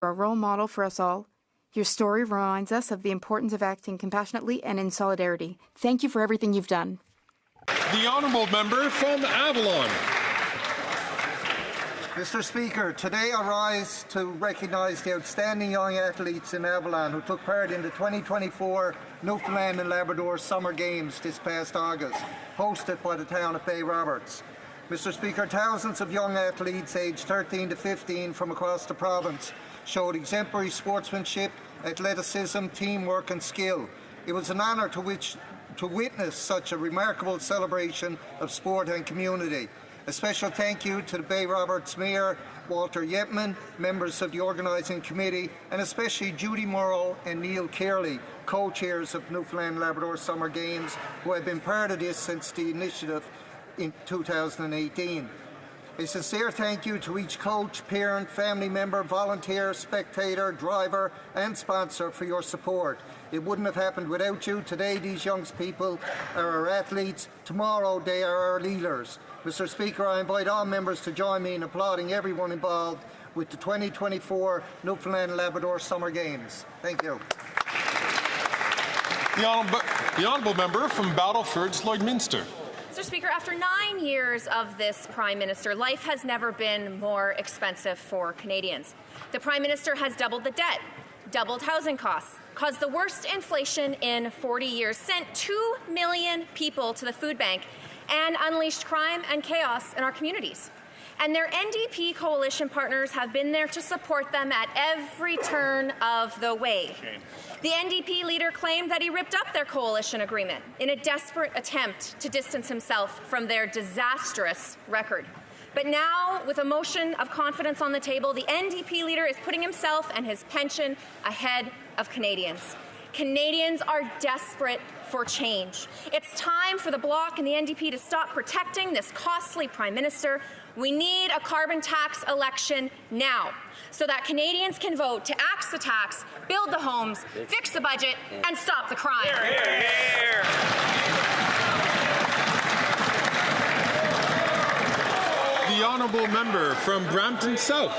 You're a role model for us all. Your story reminds us of the importance of acting compassionately and in solidarity. Thank you for everything you've done. The honourable member from Avalon. Mr. Speaker, today I rise to recognise the outstanding young athletes in Avalon who took part in the 2024 Newfoundland and Labrador Summer Games this past August, hosted by the town of Bay Roberts. Mr. Speaker, thousands of young athletes aged 13 to 15 from across the province showed exemplary sportsmanship, athleticism, teamwork and skill. It was an honour to witness such a remarkable celebration of sport and community. A special thank you to the Bay Roberts Mayor, Walter Yetman, members of the organising committee, and especially Judy Morrow and Neil Kearley, co-chairs of Newfoundland and Labrador Summer Games, who have been part of this since the initiative in 2018. A sincere thank you to each coach, parent, family member, volunteer, spectator, driver and sponsor for your support. It wouldn't have happened without you. Today these young people are our athletes. Tomorrow they are our leaders. Mr. Speaker, I invite all members to join me in applauding everyone involved with the 2024 Newfoundland and Labrador Summer Games. Thank you. The honourable member from Battleford's Lloydminster. Mr. Speaker, after 9 years of this Prime Minister, life has never been more expensive for Canadians. The Prime Minister has doubled the debt, doubled housing costs, caused the worst inflation in 40 years, sent 2 million people to the food bank, and unleashed crime and chaos in our communities. And their NDP coalition partners have been there to support them at every turn of the way. Shame. The NDP leader claimed that he ripped up their coalition agreement in a desperate attempt to distance himself from their disastrous record. But now, with a motion of confidence on the table, the NDP leader is putting himself and his pension ahead of Canadians. Canadians are desperate for change. It's time for the Bloc and the NDP to stop protecting this costly Prime Minister. We need a carbon tax election now so that Canadians can vote to axe the tax, build the homes, fix the budget, and stop the crime. Hear, hear, hear. The honourable member from Brampton South.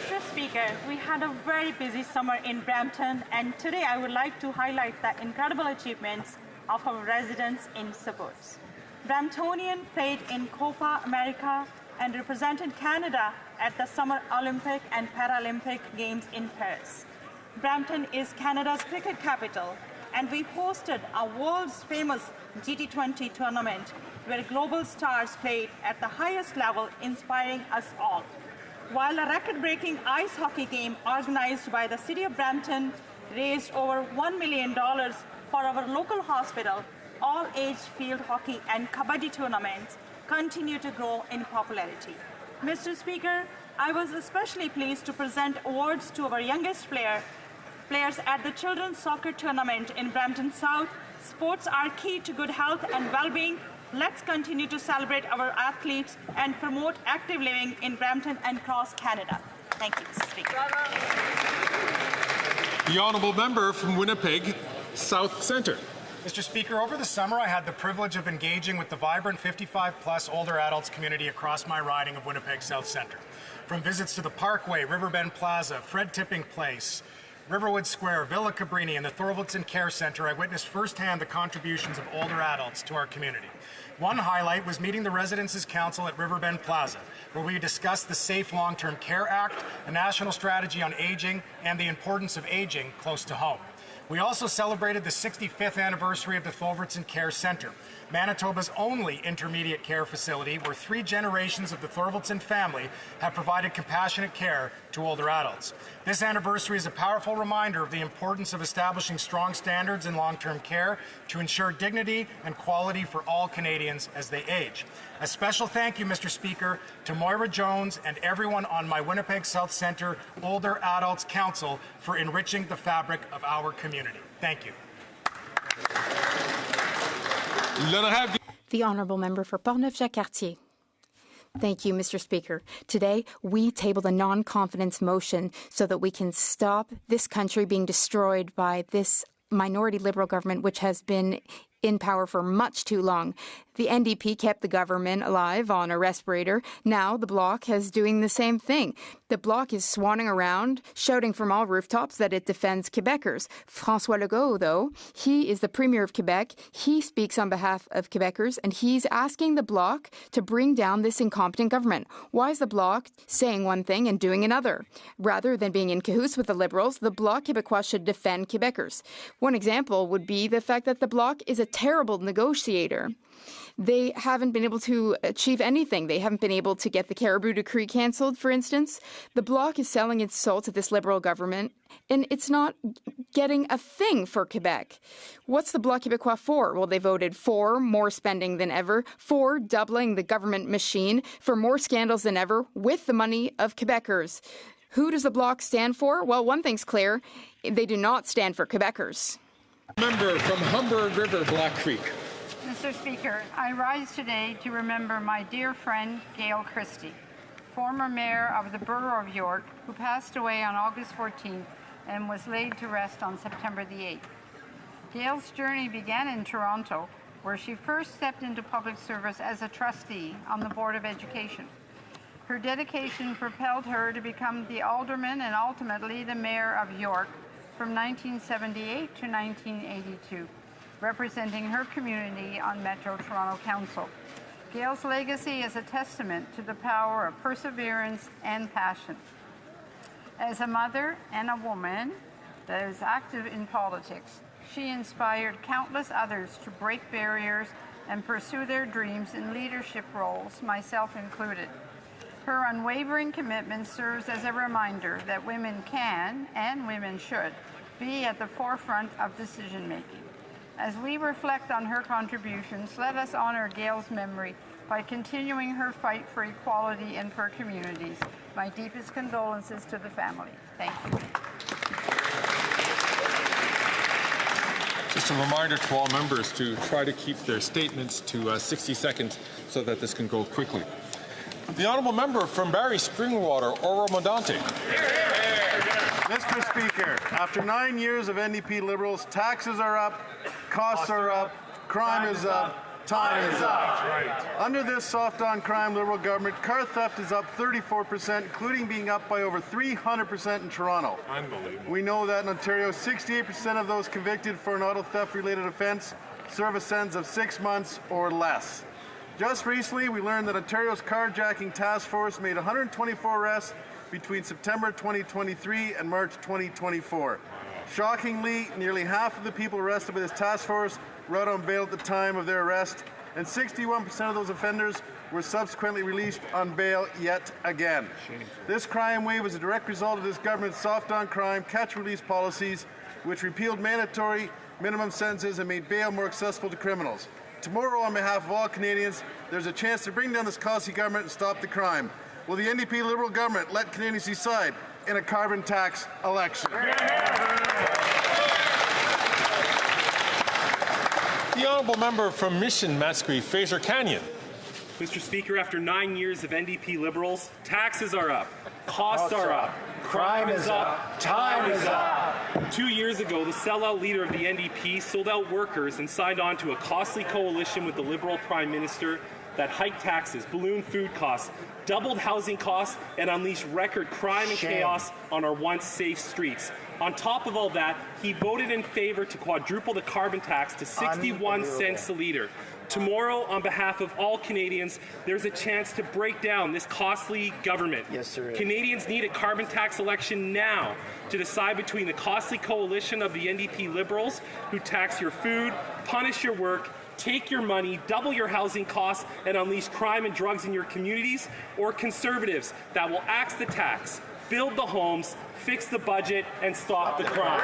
Mr. Speaker, we had a very busy summer in Brampton, and today I would like to highlight the incredible achievements of our residents in suburbs. Bramptonian played in Copa America and represented Canada at the Summer Olympic and Paralympic Games in Paris. Brampton is Canada's cricket capital, and we hosted a world's famous GT20 tournament where global stars played at the highest level, inspiring us all. While a record-breaking ice hockey game organized by the City of Brampton raised over $1 million for our local hospital, all-age field hockey and kabaddi tournaments continue to grow in popularity. Mr. Speaker, I was especially pleased to present awards to our youngest players at the Children's Soccer Tournament in Brampton South. Sports are key to good health and well-being. Let's continue to celebrate our athletes and promote active living in Brampton and across Canada. Thank you, Mr. Speaker. The honourable member from Winnipeg South Centre. Mr. Speaker, over the summer I had the privilege of engaging with the vibrant 55-plus older adults community across my riding of Winnipeg South Centre. From visits to the Parkway, Riverbend Plaza, Fred Tipping Place, Riverwood Square, Villa Cabrini, and the Thorvaldson Care Centre, I witnessed firsthand the contributions of older adults to our community. One highlight was meeting the Residences Council at Riverbend Plaza, where we discussed the Safe Long-Term Care Act, a national strategy on aging, and the importance of aging close to home. We also celebrated the 65th anniversary of the Thorvaldson Care Centre, Manitoba's only intermediate care facility where 3 generations of the Thorvaldson family have provided compassionate care to older adults. This anniversary is a powerful reminder of the importance of establishing strong standards in long-term care to ensure dignity and quality for all Canadians as they age. A special thank you, Mr. Speaker, to Moira Jones and everyone on my Winnipeg South Centre Older Adults Council for enriching the fabric of our community. Thank you. The honourable member for Portneuf-Jacques-Cartier. Thank you, Mr. Speaker. Today, we tabled a non-confidence motion so that we can stop this country being destroyed by this minority Liberal government, which has been in power for much too long. The NDP kept the government alive on a respirator. Now the Bloc is doing the same thing. The Bloc is swanning around, shouting from all rooftops that it defends Quebecers. François Legault, though, he is the Premier of Quebec. He speaks on behalf of Quebecers, and he's asking the Bloc to bring down this incompetent government. Why is the Bloc saying one thing and doing another? Rather than being in cahoots with the Liberals, the Bloc Québécois should defend Quebecers. One example would be the fact that the Bloc is a terrible negotiator. They haven't been able to achieve anything. They haven't been able to get the Caribou Decree cancelled, for instance. The Bloc is selling its soul to this Liberal government, and it's not getting a thing for Quebec. What's the Bloc Québécois for? Well, they voted for more spending than ever, for doubling the government machine, for more scandals than ever, with the money of Quebecers. Who does the Bloc stand for? Well, one thing's clear. They do not stand for Quebecers. Member from Humber River, Black Creek. Mr. Speaker, I rise today to remember my dear friend, Gail Christie, former mayor of the Borough of York, who passed away on August 14th and was laid to rest on September the 8th. Gail's journey began in Toronto, where she first stepped into public service as a trustee on the Board of Education. Her dedication propelled her to become the alderman and ultimately the mayor of York from 1978 to 1982. Representing her community on Metro Toronto Council. Gail's legacy is a testament to the power of perseverance and passion. As a mother and a woman that is active in politics, she inspired countless others to break barriers and pursue their dreams in leadership roles, myself included. Her unwavering commitment serves as a reminder that women can, and women should, be at the forefront of decision-making. As we reflect on her contributions, let us honor Gail's memory by continuing her fight for equality and for communities. My deepest condolences to the family. Thank you. Just a reminder to all members to try to keep their statements to 60 seconds so that this can go quickly. The honourable member from Barrie Springwater, Oro Mondante. Mr. Speaker, after 9 years of NDP Liberals, taxes are up, costs are up, crime is up, time is up. Right. Under this soft-on-crime Liberal government, car theft is up 34%, including being up by over 300% in Toronto. Unbelievable. We know that in Ontario, 68% of those convicted for an auto theft-related offence serve a sentence of 6 months or less. Just recently, we learned that Ontario's carjacking task force made 124 arrests between September 2023 and March 2024. Shockingly, nearly half of the people arrested by this task force were out on bail at the time of their arrest, and 61% of those offenders were subsequently released on bail yet again. This crime wave is a direct result of this government's soft-on-crime, catch-release policies, which repealed mandatory minimum sentences and made bail more accessible to criminals. Tomorrow, on behalf of all Canadians, there's a chance to bring down this costly government and stop the crime. Will the NDP Liberal government let Canadians decide in a carbon tax election? The honourable member from Mission, Matsqui, Fraser Canyon. Mr. Speaker, after 9 years of NDP Liberals, taxes are up, costs are up, crime is up, time is up. 2 years ago, the sellout leader of the NDP sold out workers and signed on to a costly coalition with the Liberal Prime Minister that hiked taxes, ballooned food costs, doubled housing costs, and unleashed record crime and chaos on our once safe streets. On top of all that, he voted in favour to quadruple the carbon tax to 61 cents a litre. Tomorrow, on behalf of all Canadians, there's a chance to break down this costly government. Yes, there is. Canadians need a carbon tax election now to decide between the costly coalition of the NDP Liberals, who tax your food, punish your work, take your money, double your housing costs, and unleash crime and drugs in your communities, or Conservatives that will axe the tax, build the homes, fix the budget, and stop the crime.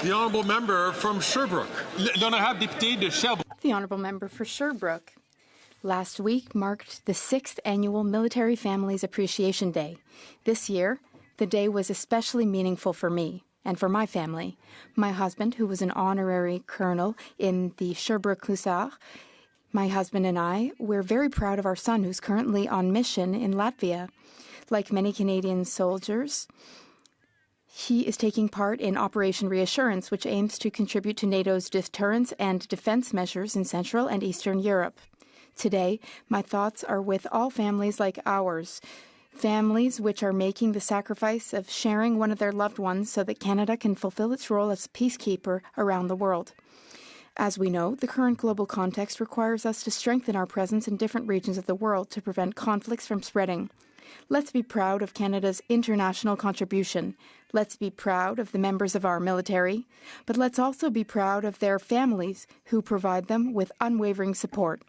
The honourable member from Sherbrooke. L'honorable député de Sherbrooke. The honourable member for Sherbrooke. Last week marked the 6th annual Military Families Appreciation Day. This year, the day was especially meaningful for me and for my family. My husband, who was an honorary colonel in the Sherbrooke Hussars, my husband and I, we're very proud of our son who's currently on mission in Latvia. Like many Canadian soldiers, he is taking part in Operation Reassurance, which aims to contribute to NATO's deterrence and defense measures in Central and Eastern Europe. Today, my thoughts are with all families like ours, families which are making the sacrifice of sharing one of their loved ones so that Canada can fulfill its role as peacekeeper around the world. As we know, the current global context requires us to strengthen our presence in different regions of the world to prevent conflicts from spreading. Let's be proud of Canada's international contribution. Let's be proud of the members of our military, but let's also be proud of their families who provide them with unwavering support.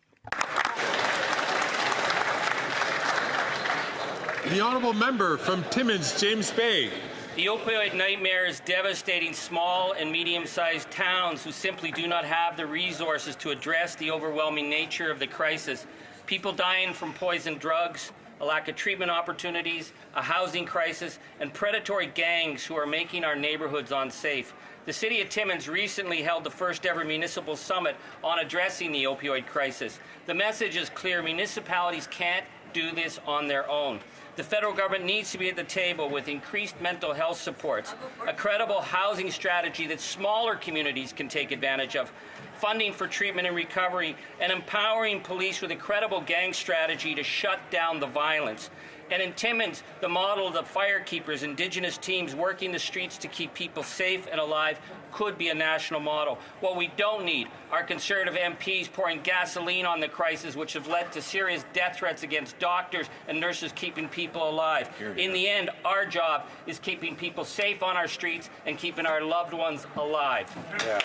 The honourable member from Timmins, James Bay. The opioid nightmare is devastating small and medium-sized towns who simply do not have the resources to address the overwhelming nature of the crisis. People dying from poisoned drugs, a lack of treatment opportunities, a housing crisis, and predatory gangs who are making our neighborhoods unsafe. The City of Timmins recently held the first ever municipal summit on addressing the opioid crisis. The message is clear: municipalities can't do this on their own. The federal government needs to be at the table with increased mental health supports, a credible housing strategy that smaller communities can take advantage of, funding for treatment and recovery, and empowering police with a credible gang strategy to shut down the violence. And in Timmins, the model of the firekeepers, Indigenous teams working the streets to keep people safe and alive, could be a national model. What we don't need are Conservative MPs pouring gasoline on the crisis, which have led to serious death threats against doctors and nurses keeping people alive. In the end, our job is keeping people safe on our streets and keeping our loved ones alive. Yeah.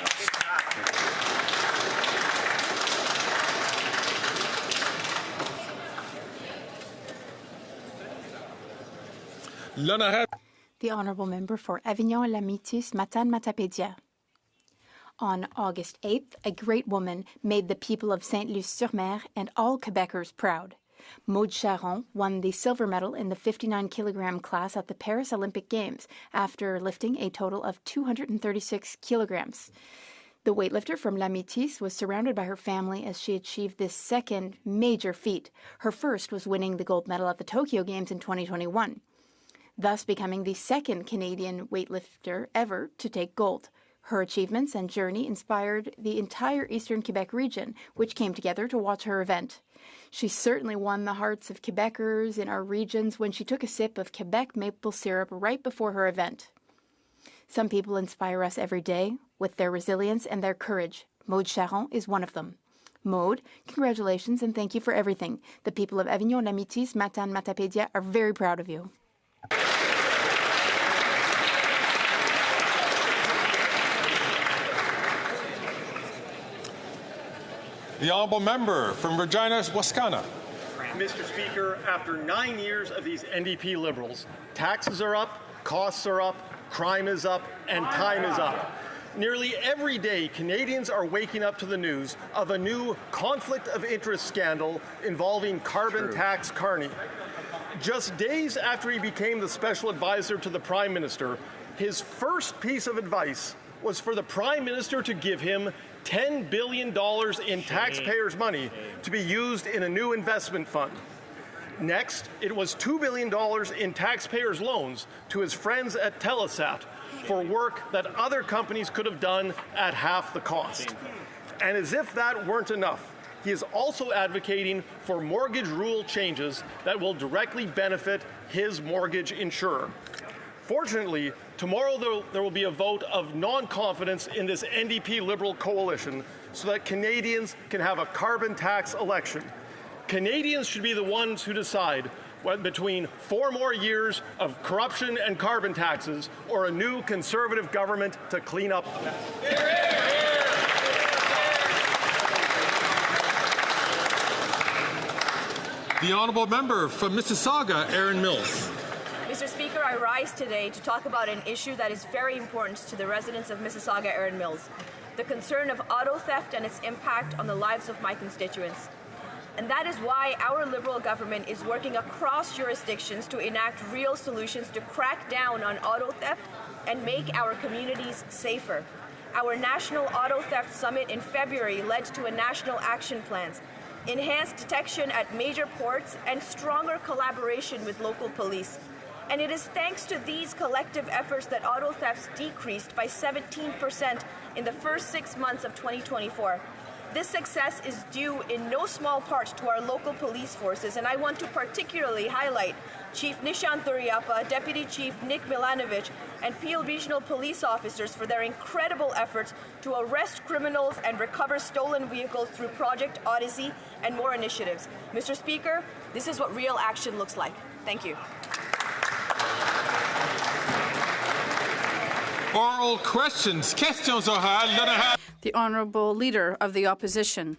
The Honourable Member for Avignon-Lamitis, Matane-Matapédia. On August 8th, a great woman made the people of Saint-Luc-sur-Mer and all Quebecers proud. Maude Charron won the silver medal in the 59-kilogram class at the Paris Olympic Games after lifting a total of 236 kilograms. The weightlifter from Lamitis was surrounded by her family as she achieved this second major feat. Her first was winning the gold medal at the Tokyo Games in 2021. Thus becoming the second Canadian weightlifter ever to take gold. Her achievements and journey inspired the entire Eastern Quebec region, which came together to watch her event. She certainly won the hearts of Quebecers in our regions when she took a sip of Quebec maple syrup right before her event. Some people inspire us every day with their resilience and their courage. Maude Charron is one of them. Maude, congratulations and thank you for everything. The people of Avignon-Lamitis, Matane-Matapédia are very proud of you. The honourable member from Regina-Wascana. Mr. Speaker, after 9 years of these NDP Liberals, taxes are up, costs are up, crime is up, and time is up. Nearly every day, Canadians are waking up to the news of a new conflict of interest scandal involving carbon tax Carney. Just days after he became the special advisor to the Prime Minister, his first piece of advice was for the Prime Minister to give him $10 billion in taxpayers' money to be used in a new investment fund. Next, it was $2 billion in taxpayers' loans to his friends at Telesat for work that other companies could have done at half the cost. And as if that weren't enough, he is also advocating for mortgage rule changes that will directly benefit his mortgage insurer. Fortunately, tomorrow there will be a vote of non-confidence in this NDP Liberal coalition so that Canadians can have a carbon tax election. Canadians should be the ones who decide between 4 more years of corruption and carbon taxes or a new Conservative government to clean up. The honourable member from Mississauga, Erin Mills. Mr. Speaker, I rise today to talk about an issue that is very important to the residents of Mississauga, Erin Mills, the concern of auto theft and its impact on the lives of my constituents. And that is why our Liberal government is working across jurisdictions to enact real solutions to crack down on auto theft and make our communities safer. Our National Auto Theft Summit in February led to a national action plan. enhanced detection at major ports, and stronger collaboration with local police. And it is thanks to these collective efforts that auto thefts decreased by 17% in the first 6 months of 2024. This success is due in no small part to our local police forces, and I want to particularly highlight Chief Nishant Duriyappa, Deputy Chief Nick Milanovic, and Peel Regional Police officers for their incredible efforts to arrest criminals and recover stolen vehicles through Project Odyssey and more initiatives. Mr. Speaker, this is what real action looks like. Thank you. Oral questions. Questions orales. The Honourable Leader of the Opposition.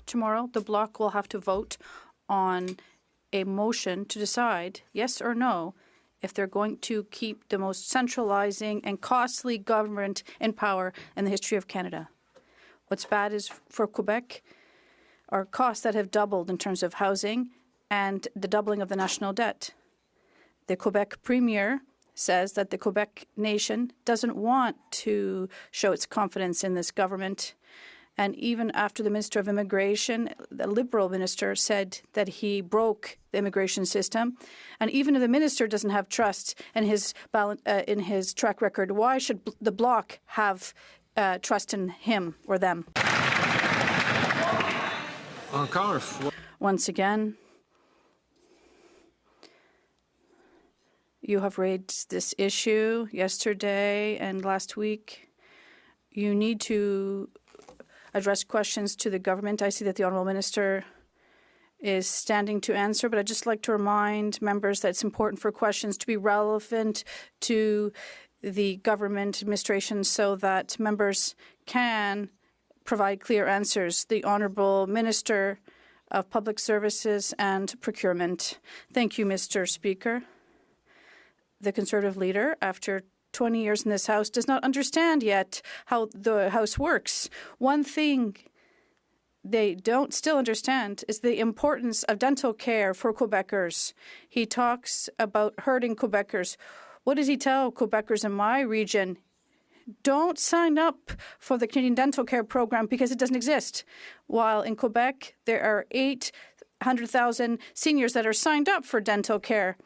Tomorrow, the Bloc will have to vote on a motion to decide, yes or no, if they're going to keep the most centralizing and costly government in power in the history of Canada. What's bad is for Quebec are costs that have doubled in terms of housing and the doubling of the national debt. The Quebec Premier says that the Quebec nation doesn't want to show its confidence in this government. And even after the Minister of Immigration, the Liberal minister, said that he broke the immigration system, and even if the minister doesn't have trust in his track record, why should the Bloc have trust in him or them? Once again, you have raised this issue yesterday and last week. You need to address questions to the government. I see that the Honourable Minister is standing to answer, but I'd just like to remind members that it's important for questions to be relevant to the government administration so that members can provide clear answers. The Honourable Minister of Public Services and Procurement. Thank you, Mr. Speaker. The Conservative leader, after 20 years in this House, does not understand yet how the House works. One thing they don't still understand is the importance of dental care for Quebecers. He talks about hurting Quebecers. What does he tell Quebecers in my region? Don't sign up for the Canadian Dental Care Program because it doesn't exist. While in Quebec, there are 800,000 seniors that are signed up for dental care.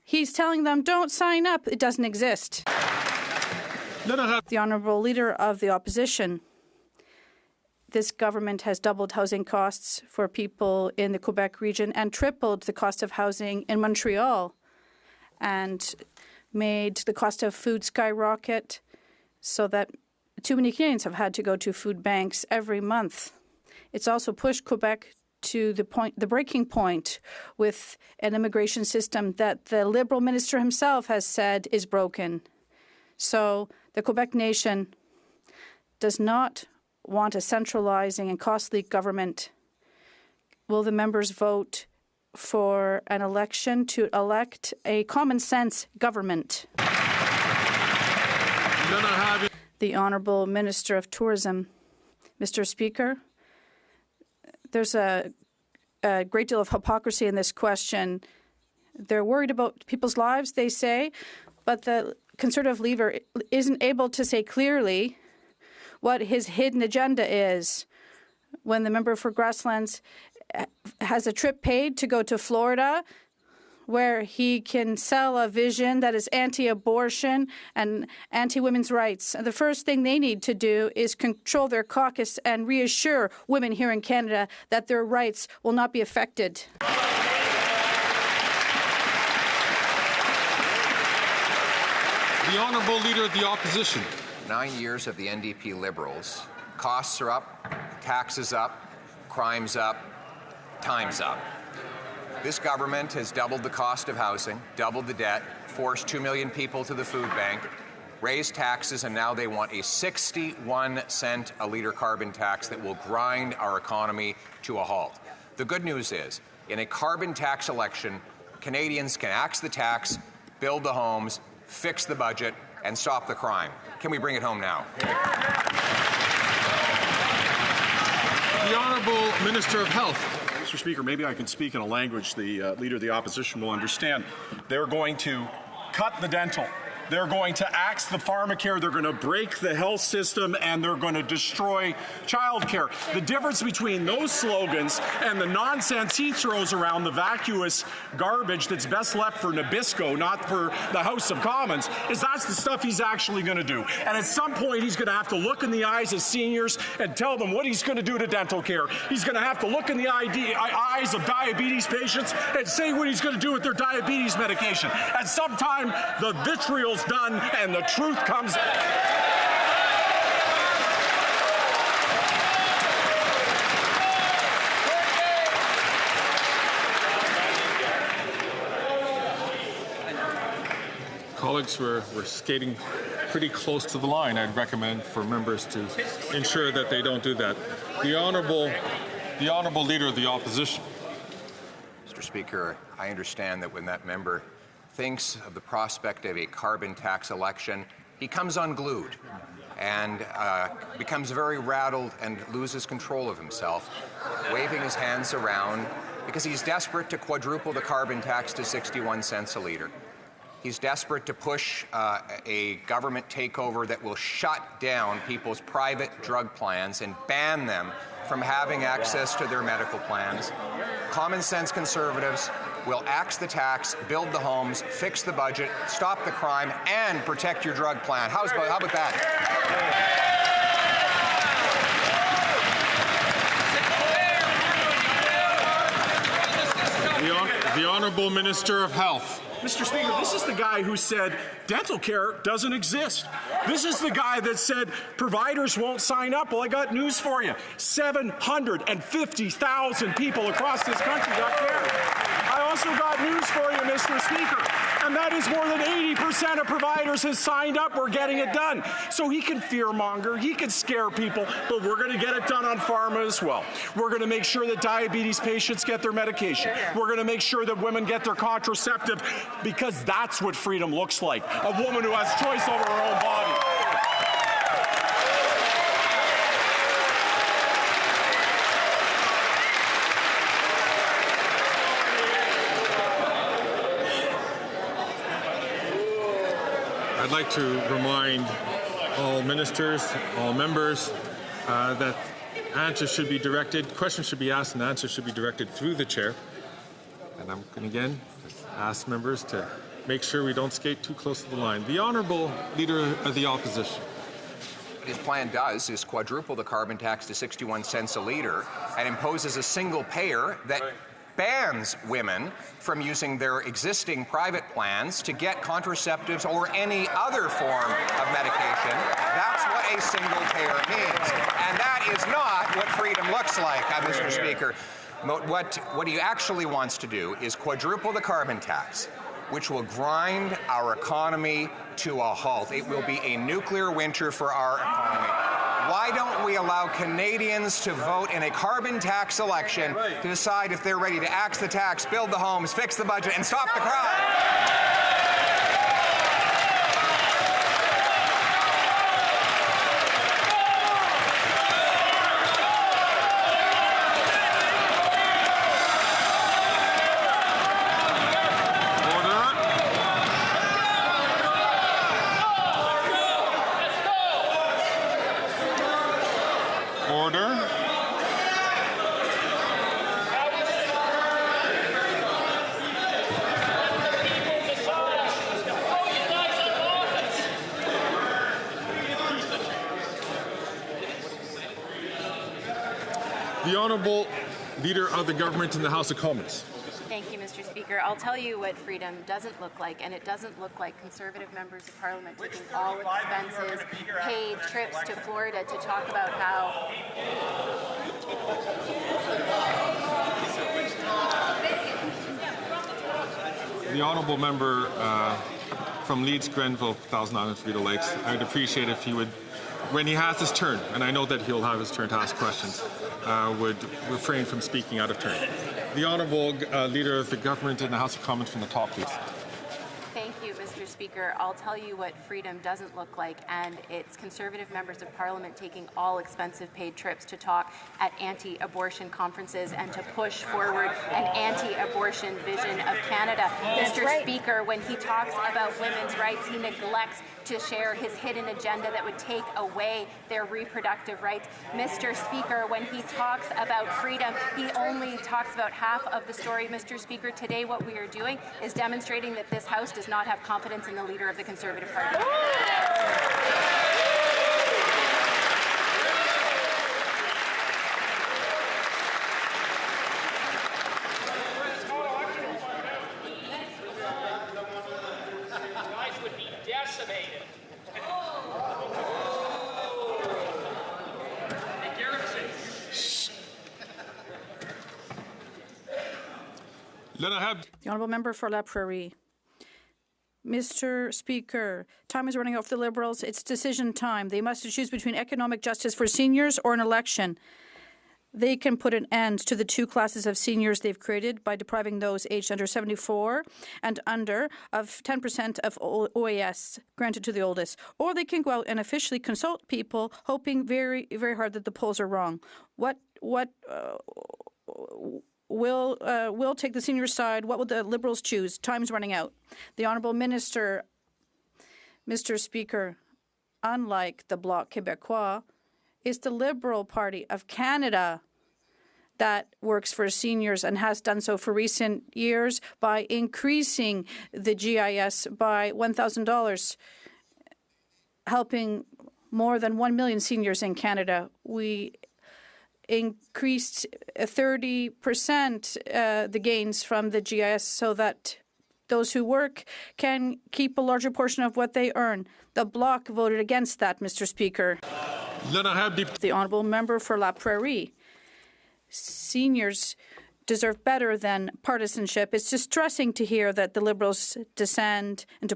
He's telling them, don't sign up. It doesn't exist. The Honourable Leader of the Opposition. This government has doubled housing costs for people in the Quebec region and tripled the cost of housing in Montreal and made the cost of food skyrocket so that too many Canadians have had to go to food banks every month. It's also pushed Quebec to the breaking point with an immigration system that the Liberal minister himself has said is broken. So the Quebec nation does not want a centralizing and costly government. Will the members vote for an election to elect a common-sense government? The Honourable Minister of Tourism. Mr. Speaker, there's a great deal of hypocrisy in this question. They're worried about people's lives, they say, but the Conservative leader isn't able to say clearly what his hidden agenda is. When the member for Grasslands has a trip paid to go to Florida, where he can sell a vision that is anti-abortion and anti-women's rights. And the first thing they need to do is control their caucus and reassure women here in Canada that their rights will not be affected. The Honourable Leader of the Opposition. 9 years of the NDP Liberals. Costs are up, taxes up, crime's up, time's up. This government has doubled the cost of housing, doubled the debt, forced 2 million people to the food bank, raised taxes, and now they want a 61-cent a litre carbon tax that will grind our economy to a halt. The good news is, in a carbon tax election, Canadians can axe the tax, build the homes, fix the budget, and stop the crime. Can we bring it home now? The Honourable Minister of Health. Mr. Speaker, maybe I can speak in a language the Leader of the Opposition will understand. They're going to cut the dental They're going to axe the pharmacare, they're going to break the health system, and they're going to destroy childcare. The difference between those slogans and the nonsense he throws around, the vacuous garbage that's best left for Nabisco, not for the House of Commons, is that's the stuff he's actually going to do. And at some point, he's going to have to look in the eyes of seniors and tell them what he's going to do to dental care. He's going to have to look in the eyes of diabetes patients and say what he's going to do with their diabetes medication. At some time, the vitriol's done and the truth comes. Colleagues, we're skating pretty close to the line. I'd recommend for members to ensure that they don't do that. The honourable Leader of the Opposition. Mr. Speaker, I understand that when that member thinks of the prospect of a carbon tax election, he comes unglued and becomes very rattled and loses control of himself, waving his hands around because he's desperate to quadruple the carbon tax to 61 cents a litre. He's desperate to push a government takeover that will shut down people's private drug plans and ban them from having access to their medical plans. Common sense conservatives will axe the tax, build the homes, fix the budget, stop the crime, and protect your drug plan. How about that? The Honourable Minister of Health. Mr. Speaker, this is the guy who said dental care doesn't exist. This is the guy that said providers won't sign up. Well, I got news for you. 750,000 people across this country got care. I also got news for you, Mr. Speaker, and that is more than 80% of providers has signed up. We're getting it done. So he can fearmonger, he can scare people, but we're going to get it done on pharma as well. We're going to make sure that diabetes patients get their medication. We're going to make sure that women get their contraceptive, because that's what freedom looks like. A woman who has choice over her own body. I'd like to remind all ministers, all members, that answers should be directed, questions should be asked and answers should be directed through the chair. And I'm going to again ask members to make sure we don't skate too close to the line. The Honourable Leader of the Opposition. What his plan does is quadruple the carbon tax to 61 cents a litre and imposes a single payer that bans women from using their existing private plans to get contraceptives or any other form of medication. That's what a single payer means. And that is not what freedom looks like, Mr. Speaker. What he actually wants to do is quadruple the carbon tax, which will grind our economy to a halt. It will be a nuclear winter for our economy. Why don't we allow Canadians to vote in a carbon tax election to decide if they're ready to axe the tax, build the homes, fix the budget, and stop the crime? The Honourable Leader of the Government in the House of Commons. Thank you, Mr. Speaker. I'll tell you what freedom doesn't look like, and it doesn't look like Conservative members of Parliament taking all expenses, paid trips to Florida to talk about how... The Honourable Member from Leeds, Grenville, Thousand Islands, Vita Lakes, I'd appreciate if he would, when he has his turn, and I know that he'll have his turn to ask questions, would refrain from speaking out of turn. The Honourable Leader of the Government in the House of Commons from the top, please. Thank you, Mr. Speaker, I'll tell you what freedom doesn't look like, and it's Conservative members of Parliament taking all expensive paid trips to talk at anti-abortion conferences and to push forward an anti-abortion vision of Canada. Mr. Speaker, when he talks about women's rights, he neglects to share his hidden agenda that would take away their reproductive rights. Mr. Speaker, when he talks about freedom, he only talks about half of the story. Mr. Speaker, today what we are doing is demonstrating that this House does not have confidence in the leader of the Conservative Party. Would be decimated. The Honourable Member for La Prairie. Mr. Speaker, time is running out for the Liberals. It's decision time. They must choose between economic justice for seniors or an election. They can put an end to the two classes of seniors they've created by depriving those aged under 74 and under of 10% of OAS granted to the oldest. Or they can go out and officially consult people, hoping very, very hard that the polls are wrong. Will take the senior side? What will the Liberals choose? Time's running out. The Honourable Minister, Mr. Speaker, unlike the Bloc Québécois, it's the Liberal Party of Canada that works for seniors and has done so for recent years by increasing the GIS by $1,000, helping more than 1 million seniors in Canada. We increased 30% the gains from the GIS so that those who work can keep a larger portion of what they earn. The Bloc voted against that, Mr. Speaker. The Honourable Member for La Prairie. Seniors deserve better than partisanship. It's distressing to hear that the Liberals descend into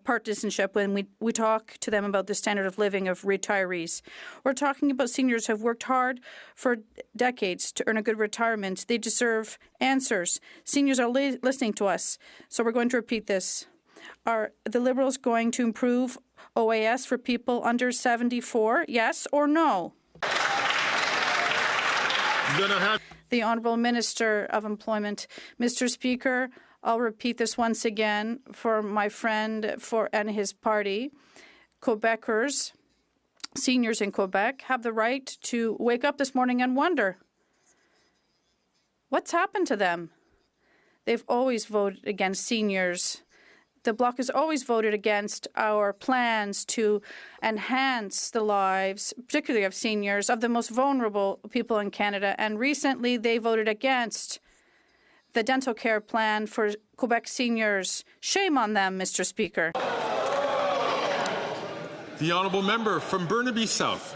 partisanship when we talk to them about the standard of living of retirees. We're talking about seniors who have worked hard for decades to earn a good retirement. They deserve answers. Seniors are listening to us, so we're going to repeat this. Are the Liberals going to improve OAS for people under 74, yes or no? The Honourable Minister of Employment. Mr. Speaker, I'll repeat this once again for my friend and his party. Quebecers, seniors in Quebec, have the right to wake up this morning and wonder, what's happened to them? They've always voted against seniors. The Bloc has always voted against our plans to enhance the lives, particularly of seniors, of the most vulnerable people in Canada. And recently they voted against the dental care plan for Quebec seniors. Shame on them, Mr. Speaker. The Honourable Member from Burnaby South.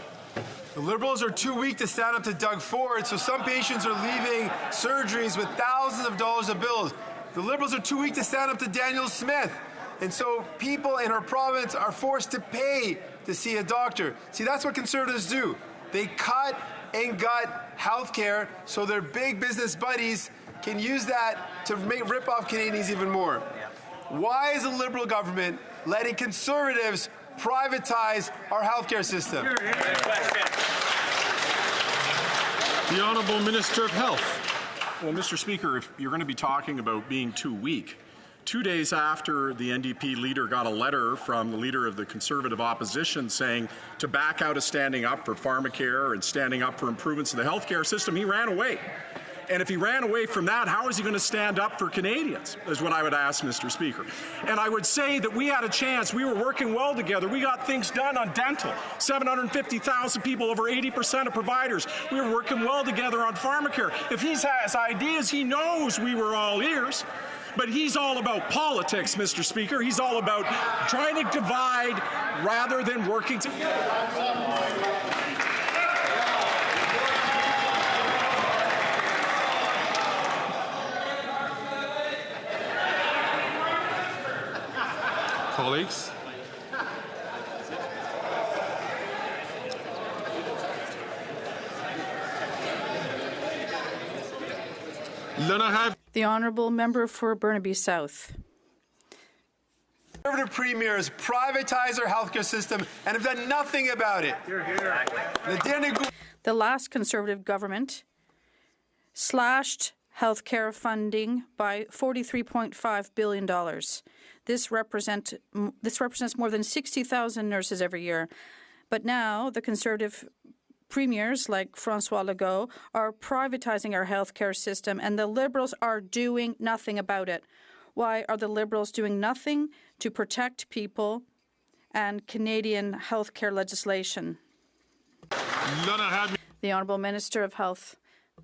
The Liberals are too weak to stand up to Doug Ford, so some patients are leaving surgeries with thousands of dollars of bills. The Liberals are too weak to stand up to Daniel Smith. And so people in our province are forced to pay to see a doctor. See, that's what Conservatives do. They cut and gut health care so their big business buddies can use that to rip off Canadians even more. Why is the Liberal government letting Conservatives privatize our health care system? The Honourable Minister of Health. Well, Mr. Speaker, if you're going to be talking about being too weak, 2 days after the NDP leader got a letter from the leader of the Conservative opposition saying to back out of standing up for pharmacare and standing up for improvements in the healthcare system, he ran away. And if he ran away from that, how is he going to stand up for Canadians, is what I would ask, Mr. Speaker. And I would say that we had a chance. We were working well together. We got things done on dental. 750,000 people, over 80% of providers. We were working well together on pharmacare. If he has ideas, he knows we were all ears. But he's all about politics, Mr. Speaker. He's all about trying to divide rather than working together. Colleagues. The Honourable Member for Burnaby South. Conservative premiers privatize our healthcare system and have done nothing about it. The last Conservative government slashed healthcare funding by $43.5 billion. This represents more than 60,000 nurses every year. But now the Conservative premiers like François Legault are privatizing our healthcare system, and the Liberals are doing nothing about it. Why are the Liberals doing nothing to protect people and Canadian healthcare legislation? The Honourable Minister of Health.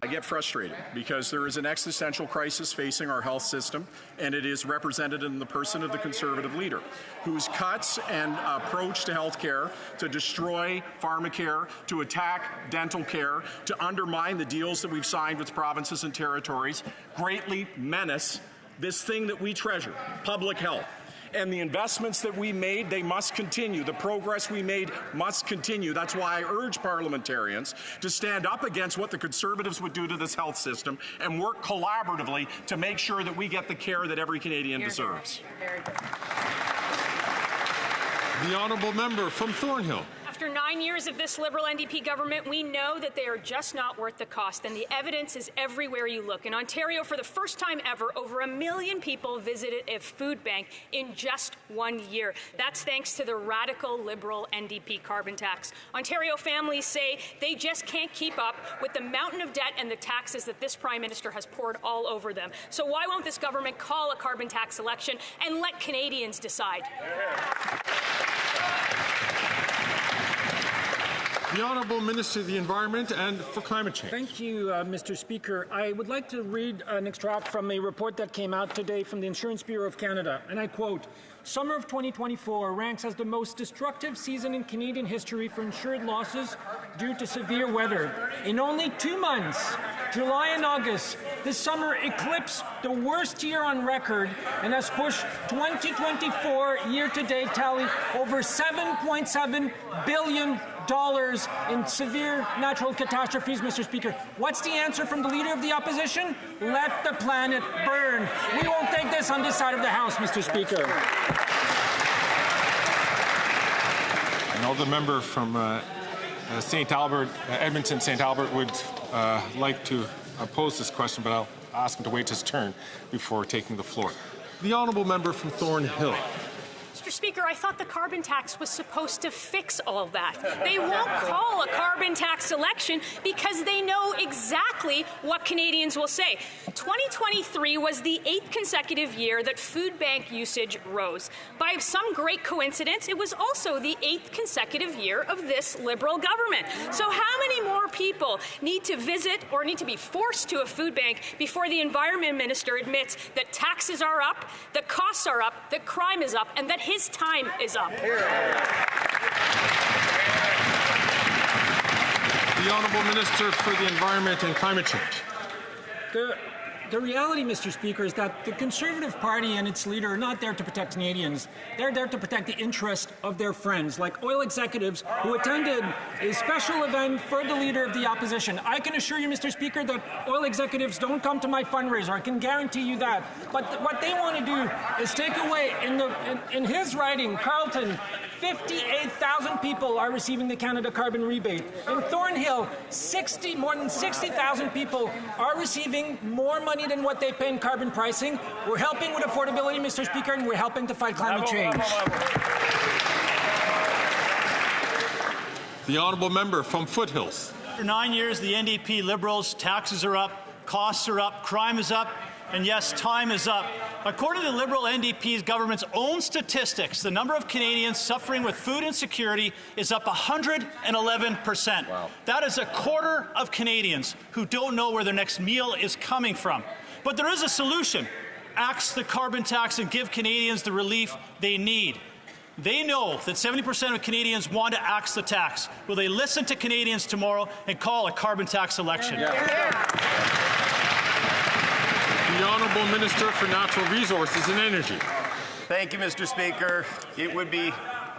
I get frustrated because there is an existential crisis facing our health system, and it is represented in the person of the Conservative leader, whose cuts and approach to health care to destroy pharmacare, to attack dental care, to undermine the deals that we've signed with provinces and territories, greatly menace this thing that we treasure, public health. And the investments that we made, they must continue. The progress we made must continue. That's why I urge parliamentarians to stand up against what the Conservatives would do to this health system and work collaboratively to make sure that we get the care that every Canadian deserves. The honourable member from Thornhill. After 9 years of this Liberal NDP government, we know that they are just not worth the cost, and the evidence is everywhere you look. In Ontario, for the first time ever, over 1 million people visited a food bank in just 1 year. That's thanks to the radical Liberal NDP carbon tax. Ontario families say they just can't keep up with the mountain of debt and the taxes that this Prime Minister has poured all over them. So why won't this government call a carbon tax election and let Canadians decide? The Honourable Minister of the Environment and for Climate Change. Thank you, Mr. Speaker. I would like to read an extract from a report that came out today from the Insurance Bureau of Canada, and I quote, "Summer of 2024 ranks as the most destructive season in Canadian history for insured losses due to severe weather. In only 2 months, July and August, this summer eclipsed the worst year on record and has pushed 2024 year-to-date tally over $7.7 billion in severe natural catastrophes, Mr. Speaker. What's the answer from the Leader of the Opposition? Let the planet burn. We won't take this on this side of the House, Mr. Speaker. I know the member from St. Albert, Edmonton St. Albert would like to pose this question, but I'll ask him to wait his turn before taking the floor. The honourable member from Thornhill. Mr. Speaker, I thought the carbon tax was supposed to fix all that. They won't call a carbon tax election because they know exactly what Canadians will say. 2023 was the 8th consecutive year that food bank usage rose. By some great coincidence, it was also the 8th consecutive year of this Liberal government. So how many more people need to visit or need to be forced to a food bank before the Environment Minister admits that taxes are up, that costs are up, that crime is up, and that his time is up? The Honourable Minister for the Environment and Climate Change. The reality, Mr. Speaker, is that the Conservative Party and its leader are not there to protect Canadians. They're there to protect the interest of their friends, like oil executives who attended a special event for the Leader of the Opposition. I can assure you, Mr. Speaker, that oil executives don't come to my fundraiser. I can guarantee you that. But what they want to do is take away, in his riding, Carleton, 58,000 people are receiving the Canada Carbon Rebate. In Thornhill, more than 60,000 people are receiving more money than what they pay in carbon pricing. We're helping with affordability, Mr. Speaker, and we're helping to fight climate change. The Honourable Member from Foothills. For 9 years, the NDP Liberals, taxes are up, costs are up, crime is up, and yes, time is up. According to the Liberal NDP's government's own statistics, the number of Canadians suffering with food insecurity is up 111%. Wow. That is a quarter of Canadians who don't know where their next meal is coming from. But there is a solution. Axe the carbon tax and give Canadians the relief they need. They know that 70% of Canadians want to axe the tax. Will they listen to Canadians tomorrow and call a carbon tax election? The Honourable Minister for Natural Resources and Energy. Thank you, Mr. Speaker. It would be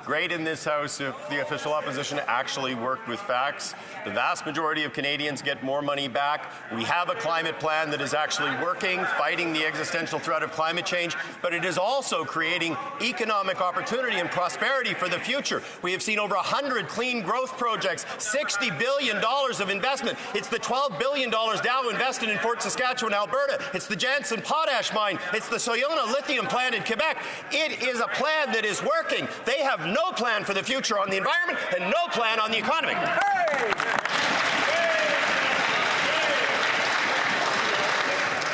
great in this House if the official opposition actually worked with facts. The vast majority of Canadians get more money back. We have a climate plan that is actually working, fighting the existential threat of climate change, but it is also creating economic opportunity and prosperity for the future. We have seen over 100 clean growth projects, $60 billion of investment. It's the $12 billion Dow invested in Fort Saskatchewan, Alberta. It's the Jansen potash mine. It's the Soyona lithium plant in Quebec. It is a plan that is working. They have no plan for the future on the environment and no plan on the economy.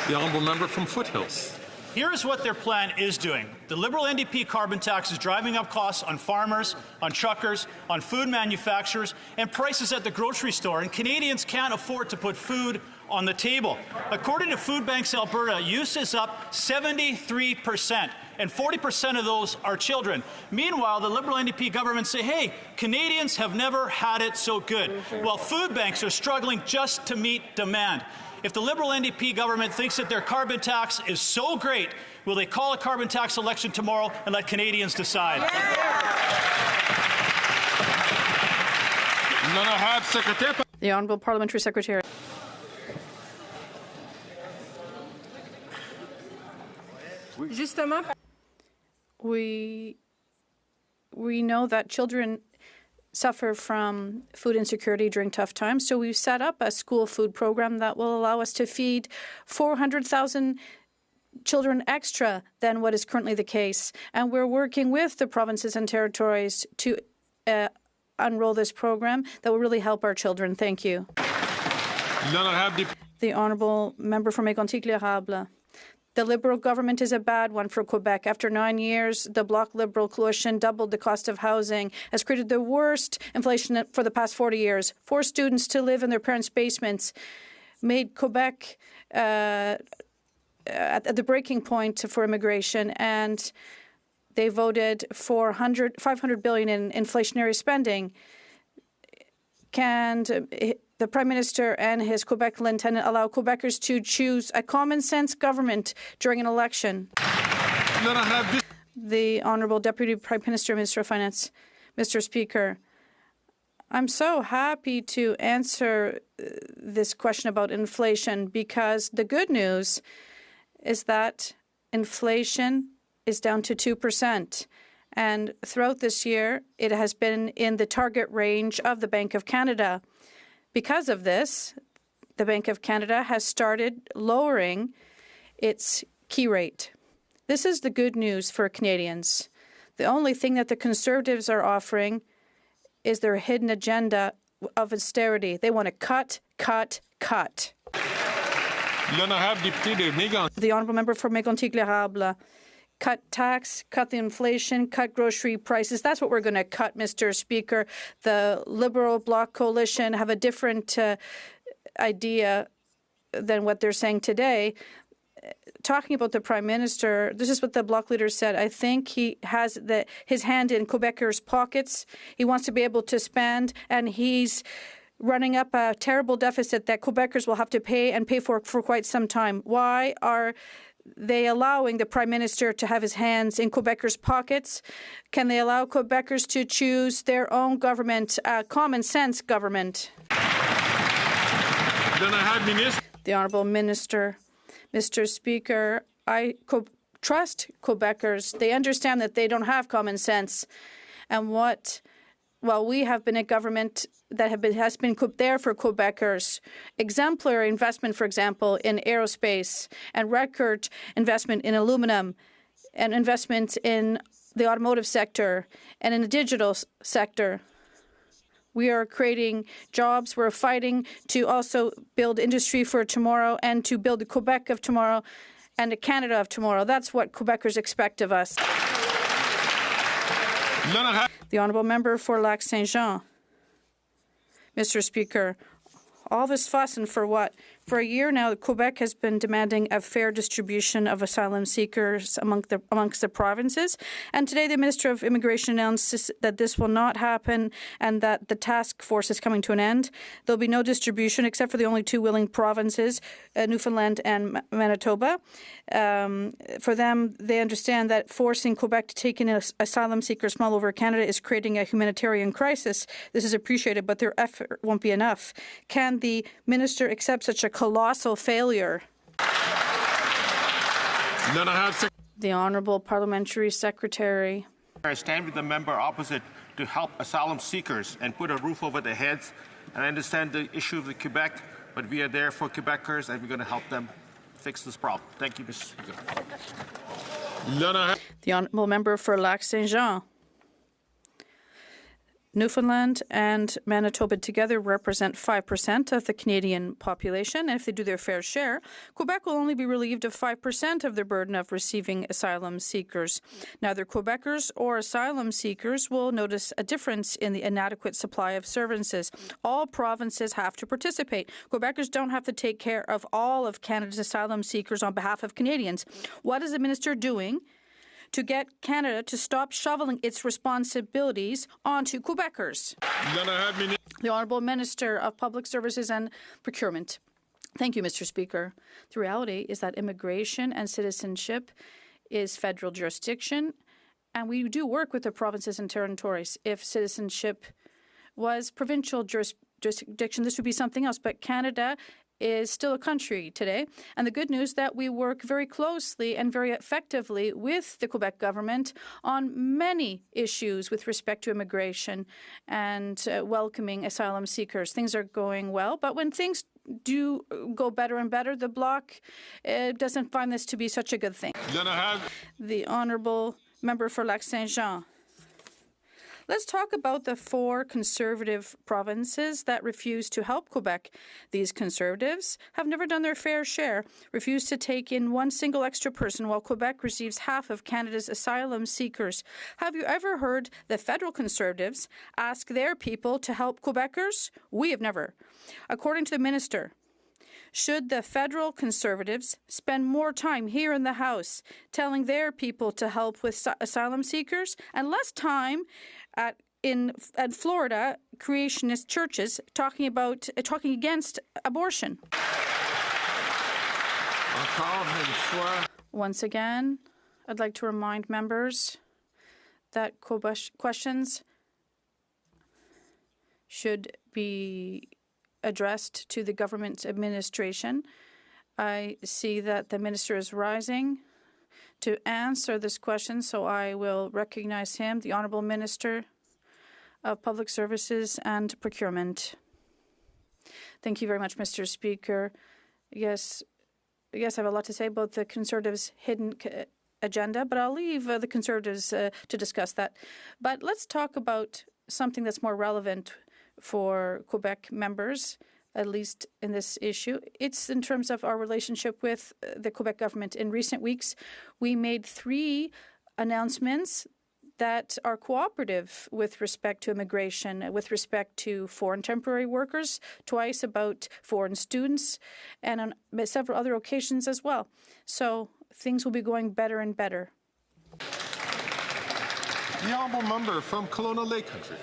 The honourable member from Foothills. Here's what their plan is doing. The Liberal NDP carbon tax is driving up costs on farmers, on truckers, on food manufacturers, and prices at the grocery store, and Canadians can't afford to put food on the table. According to Food Banks Alberta, use is up 73%, and 40% of those are children. Meanwhile, the Liberal NDP government say, hey, Canadians have never had it so good, while food banks are struggling just to meet demand. If the Liberal NDP government thinks that their carbon tax is so great, will they call a carbon tax election tomorrow and let Canadians decide? The Honourable Parliamentary Secretary. We know that children suffer from food insecurity during tough times, so we've set up a school food program that will allow us to feed 400,000 children extra than what is currently the case. And we're working with the provinces and territories to unroll this program that will really help our children. Thank you. The Honourable Member for Mégantic-L'Érable. The Liberal government is a bad one for Quebec. After 9 years, the Bloc Liberal coalition doubled the cost of housing, has created the worst inflation for the past 40 years, forced students to live in their parents' basements, made Quebec at the breaking point for immigration, and they voted for $500 billion in inflationary spending. Can the Prime Minister and his Quebec lieutenant allow Quebecers to choose a common-sense government during an election? The Honourable Deputy Prime Minister, Minister of Finance. Mr. Speaker, I'm so happy to answer this question about inflation because the good news is that inflation is down to 2%. And throughout this year, it has been in the target range of the Bank of Canada. Because of this, the Bank of Canada has started lowering its key rate. This is the good news for Canadians. The only thing that the Conservatives are offering is their hidden agenda of austerity. They want to cut, cut, cut. The Honourable Member for Mégantic-L'Érable. Cut tax, cut the inflation, cut grocery prices. That's what we're going to cut, Mr. Speaker. The Liberal Bloc coalition have a different idea than what they're saying today. Talking about the Prime Minister, this is what the Bloc leader said. I think he has his hand in Quebecers' pockets. He wants to be able to spend, and he's running up a terrible deficit that Quebecers will have to pay and pay for quite some time. Why are they allowing the Prime Minister to have his hands in Quebecers' pockets? Can they allow Quebecers to choose their own government, common sense government? The Honourable Minister. Mr. Speaker, I trust Quebecers. They understand that they don't have common sense. And we have been a government that has been there for Quebecers. Exemplary investment, for example, in aerospace and record investment in aluminum and investment in the automotive sector and in the digital sector. We are creating jobs. We're fighting to also build industry for tomorrow and to build the Quebec of tomorrow and the Canada of tomorrow. That's what Quebecers expect of us. The Honourable Member for Lac-Saint-Jean. Mr. Speaker, all this fuss and for what? For a year now, Quebec has been demanding a fair distribution of asylum seekers amongst the provinces. And today, the Minister of Immigration announced that this will not happen and that the task force is coming to an end. There'll be no distribution except for the only two willing provinces, Newfoundland and Manitoba. For them, they understand that forcing Quebec to take in asylum seekers from all over Canada is creating a humanitarian crisis. This is appreciated, but their effort won't be enough. Can the minister accept such a colossal failure? The Honourable Parliamentary Secretary. I stand with the member opposite to help asylum seekers and put a roof over their heads. And I understand the issue of the Quebec, but we are there for Quebecers and we're going to help them fix this problem. Thank you, Mr. Speaker. The Honourable Member for Lac-Saint-Jean. Newfoundland and Manitoba together represent 5% of the Canadian population, and if they do their fair share, Quebec will only be relieved of 5% of their burden of receiving asylum seekers. Neither Quebecers or asylum seekers will notice a difference in the inadequate supply of services. All provinces have to participate. Quebecers don't have to take care of all of Canada's asylum seekers on behalf of Canadians. What is the minister doing to get Canada to stop shoveling its responsibilities onto Quebecers? The Honourable Minister of Public Services and Procurement. Thank you, Mr. Speaker. The reality is that immigration and citizenship is federal jurisdiction, and we do work with the provinces and territories. If citizenship was provincial jurisdiction, this would be something else, but Canada is still a country today. And the good news that we work very closely and very effectively with the Quebec government on many issues with respect to immigration and welcoming asylum seekers. Things are going well, but when things do go better and better, the Bloc doesn't find this to be such a good thing. The Honourable Member for Lac-Saint-Jean. Let's talk about the 4 Conservative provinces that refuse to help Quebec. These Conservatives have never done their fair share, refused to take in one single extra person while Quebec receives half of Canada's asylum seekers. Have you ever heard the federal Conservatives ask their people to help Quebecers? We have never. According to the minister, should the federal Conservatives spend more time here in the House telling their people to help with asylum seekers and less time at Florida creationist churches talking against abortion? Once again, I'd like to remind members that questions should be addressed to the government administration. I see that the minister is rising to answer this question, so I will recognize him, the Honourable Minister of Public Services and Procurement. Thank you very much, Mr. Speaker. Yes, I have a lot to say about the Conservatives' hidden agenda, but I'll leave the Conservatives to discuss that. But let's talk about something that's more relevant for Quebec members, at least in this issue. It's in terms of our relationship with the Quebec government. In recent weeks, we made 3 announcements that are cooperative with respect to immigration, with respect to foreign temporary workers, twice about foreign students, and on several other occasions as well. So things will be going better and better. The Honourable Member from Kelowna Lake Country.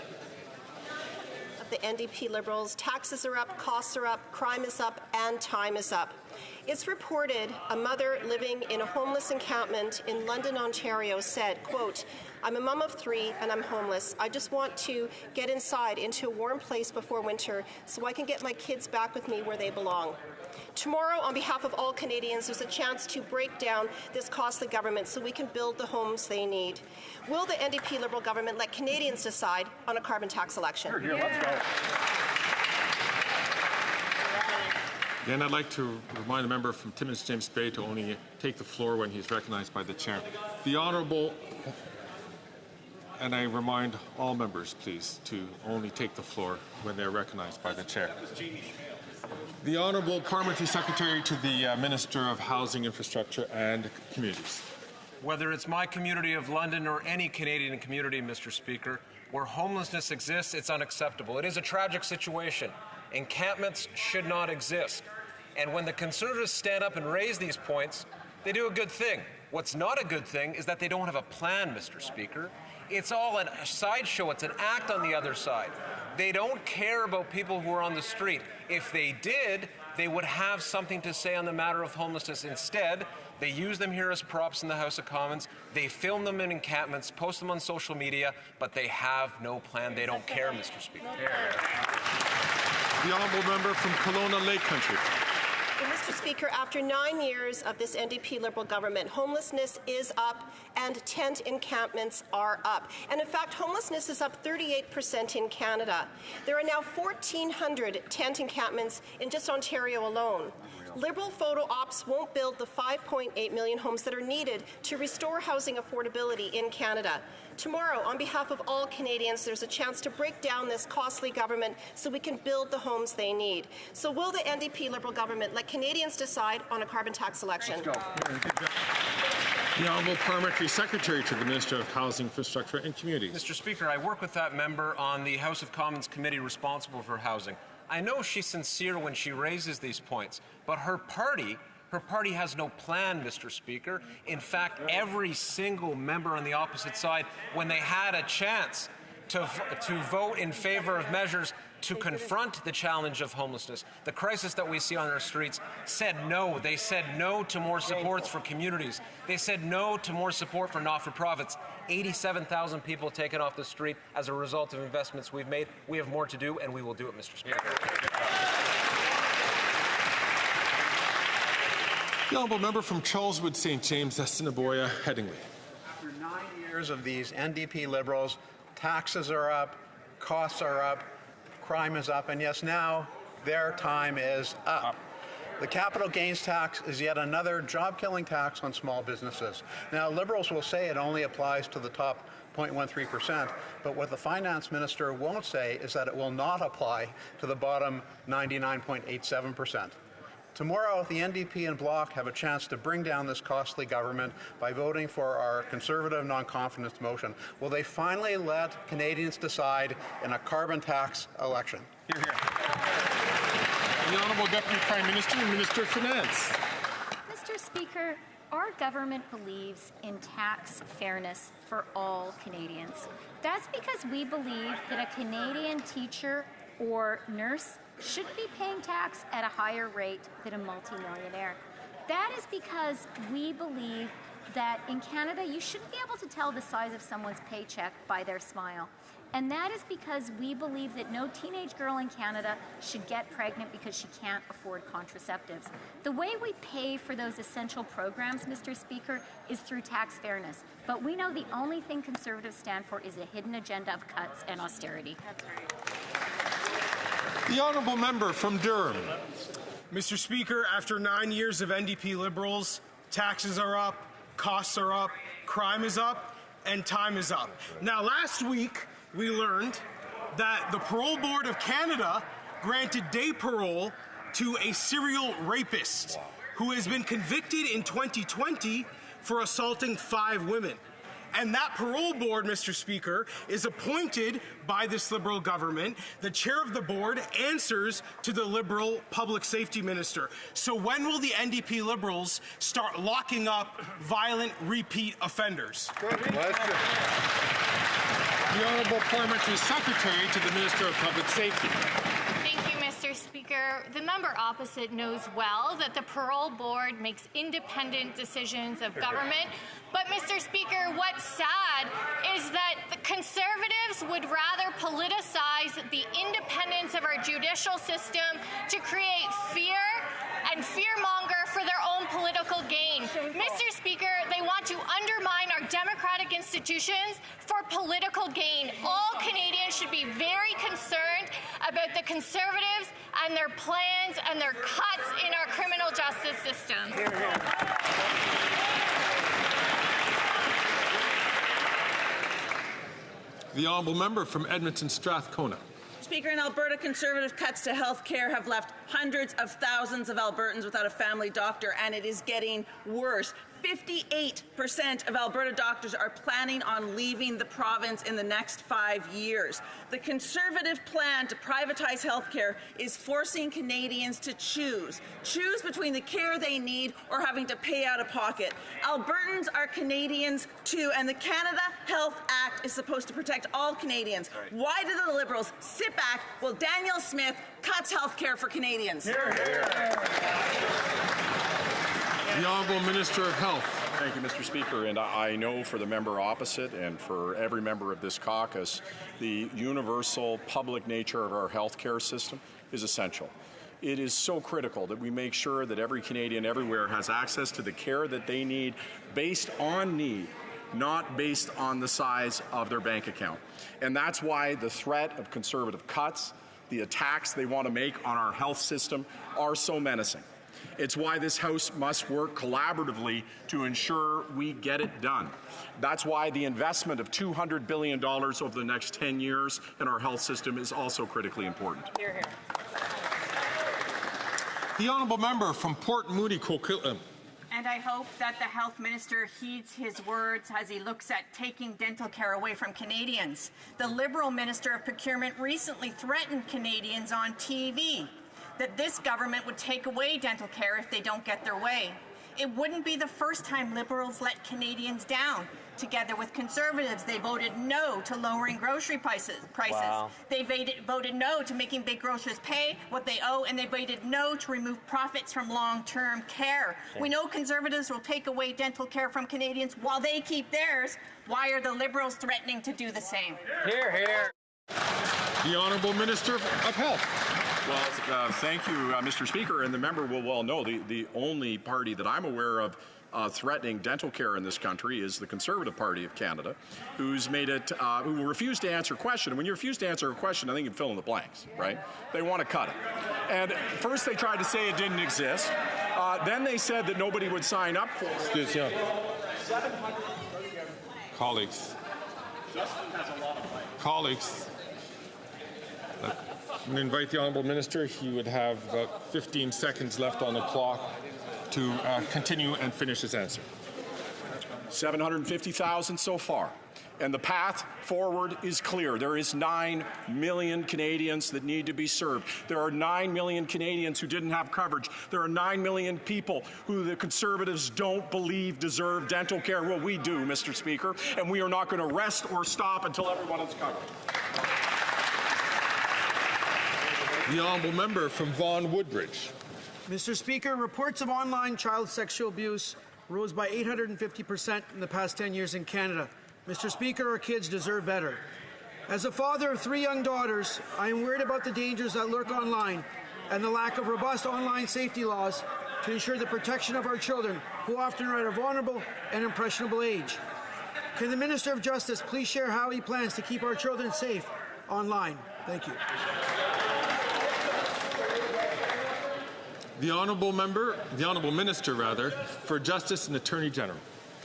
The NDP Liberals, taxes are up, costs are up, crime is up, and time is up. It's reported a mother living in a homeless encampment in London, Ontario said, quote, "I'm a mum of 3 and I'm homeless. I just want to get inside into a warm place before winter so I can get my kids back with me where they belong." Tomorrow, on behalf of all Canadians, there's a chance to break down this costly government so we can build the homes they need. Will the NDP Liberal government let Canadians decide on a carbon tax election? Here, let's go. Again, I'd like to remind the member from Timmins James Bay to only take the floor when he's recognized by the chair. The Honourable, and I remind all members, please, to only take the floor when they're recognized by the chair. The Honourable Parliamentary Secretary to the Minister of Housing, Infrastructure and Communities. Whether it's my community of London or any Canadian community, Mr. Speaker, where homelessness exists, it's unacceptable. It is a tragic situation. Encampments should not exist. And when the Conservatives stand up and raise these points, they do a good thing. What's not a good thing is that they don't have a plan, Mr. Speaker. It's all a sideshow. It's an act on the other side. They don't care about people who are on the street. If they did, they would have something to say on the matter of homelessness. Instead, they use them here as props in the House of Commons. They film them in encampments, post them on social media, but they have no plan. They don't care, Mr. Speaker. The honourable member from Kelowna Lake Country. Well, Mr. Speaker, after 9 years of this NDP Liberal government, homelessness is up and tent encampments are up. And in fact, homelessness is up 38% in Canada. There are now 1,400 tent encampments in just Ontario alone. Liberal photo ops won't build the 5.8 million homes that are needed to restore housing affordability in Canada. Tomorrow, on behalf of all Canadians, there's a chance to break down this costly government so we can build the homes they need. So will the NDP Liberal government let Canadians decide on a carbon tax election? The Honourable Parliamentary Secretary to the Minister of Housing, Infrastructure and Communities. Mr. Speaker, I work with that member on the House of Commons committee responsible for housing. I know she's sincere when she raises these points, but her party has no plan, Mr. Speaker. In fact, every single member on the opposite side, when they had a chance to vote in favor of measures to confront the challenge of homelessness, the crisis that we see on our streets, said no. They said no to more supports for communities. They said no to more support for not-for-profits. 87,000 people taken off the street as a result of investments we've made. We have more to do, and we will do it, Mr. Speaker. The honourable member from Charleswood, St. James, Assiniboia, Headingley. After 9 years of these NDP Liberals, taxes are up, costs are up, crime is up, and yes, now their time is up. The capital gains tax is yet another job-killing tax on small businesses. Now, Liberals will say it only applies to the top 0.13%, but what the finance minister won't say is that it will not apply to the bottom 99.87%. Tomorrow, the NDP and Bloc have a chance to bring down this costly government by voting for our Conservative non-confidence motion. Will they finally let Canadians decide in a carbon tax election? Hear, hear. The Honourable Deputy Prime Minister and Minister of Finance. Mr. Speaker, our government believes in tax fairness for all Canadians. That's because we believe that a Canadian teacher or nurse shouldn't be paying tax at a higher rate than a multimillionaire. That is because we believe that in Canada, you shouldn't be able to tell the size of someone's paycheck by their smile. And that is because we believe that no teenage girl in Canada should get pregnant because she can't afford contraceptives. The way we pay for those essential programs, Mr. Speaker, is through tax fairness. But we know the only thing Conservatives stand for is a hidden agenda of cuts and austerity. That's right. The honourable member from Durham. Mr. Speaker, after 9 years of NDP Liberals, taxes are up, costs are up, crime is up, and time is up. Now, last week, we learned that the Parole Board of Canada granted day parole to a serial rapist who has been convicted in 2020 for assaulting 5 women. And that parole board, Mr. Speaker, is appointed by this Liberal government. The chair of the board answers to the Liberal Public Safety Minister. So when will the NDP Liberals start locking up violent repeat offenders? Good question. The Honourable Parliamentary Secretary to the Minister of Public Safety. Thank you, Mr. Speaker. The member opposite knows well that the parole board makes independent decisions of government. But, Mr. Speaker, what's sad is that the Conservatives would rather politicize the independence of our judicial system to create fear and fearmonger for their own political gain. Mr. Speaker, they want to undermine our democratic institutions for political gain. All Canadians should be very concerned about the Conservatives and their plans and their cuts in our criminal justice system. The honourable member from Edmonton Strathcona. Speaker, in Alberta, Conservative cuts to health care have left hundreds of thousands of Albertans without a family doctor, and it is getting worse. 58% of Alberta doctors are planning on leaving the province in the next 5 years. The Conservative plan to privatize healthcare is forcing Canadians to choose between the care they need or having to pay out of pocket. Albertans are Canadians too, and the Canada Health Act is supposed to protect all Canadians. Why do the Liberals sit back while Daniel Smith cuts healthcare for Canadians? The Honourable Minister of Health. Thank you, Mr. Speaker. And I know for the member opposite and for every member of this caucus, the universal public nature of our healthcare system is essential. It is so critical that we make sure that every Canadian everywhere has access to the care that they need based on need, not based on the size of their bank account. And that's why the threat of Conservative cuts, the attacks they want to make on our health system are so menacing. It's why this House must work collaboratively to ensure we get it done. That's why the investment of $200 billion over the next 10 years in our health system is also critically important. Hear, hear. The Honourable Member from Port Moody, Coquitlam. And I hope that the Health Minister heeds his words as he looks at taking dental care away from Canadians. The Liberal Minister of Procurement recently threatened Canadians on TV that this government would take away dental care if they don't get their way. It wouldn't be the first time Liberals let Canadians down. Together with Conservatives, they voted no to lowering grocery prices. Wow. They voted no to making big grocers pay what they owe, and they voted no to remove profits from long-term care. Okay. We know Conservatives will take away dental care from Canadians while they keep theirs. Why are the Liberals threatening to do the same? Hear, hear. The Honourable Minister of Health. Well, thank you, Mr. Speaker. And the member will well know the only party that I'm aware of threatening dental care in this country is the Conservative Party of Canada, who's made it, who refused to answer a question. And when you refuse to answer a question, I think you fill in the blanks, right? They want to cut it. And first they tried to say it didn't exist. Then they said that nobody would sign up for it. Excuse me. Colleagues. Colleagues. I'm going to invite the Honourable Minister. He would have about 15 seconds left on the clock to continue and finish his answer. 750,000 so far. And the path forward is clear. There is 9 million Canadians that need to be served. There are 9 million Canadians who didn't have coverage. There are 9 million people who the Conservatives don't believe deserve dental care. Well, we do, Mr. Speaker, and we are not going to rest or stop until everyone is covered. The Honourable Member from Vaughan Woodbridge. Mr. Speaker, reports of online child sexual abuse rose by 850% in the past 10 years in Canada. Mr. Speaker, our kids deserve better. As a father of 3 young daughters, I am worried about the dangers that lurk online and the lack of robust online safety laws to ensure the protection of our children, who often are at a vulnerable and impressionable age. Can the Minister of Justice please share how he plans to keep our children safe online? Thank you. The Honourable Minister, for Justice and Attorney General.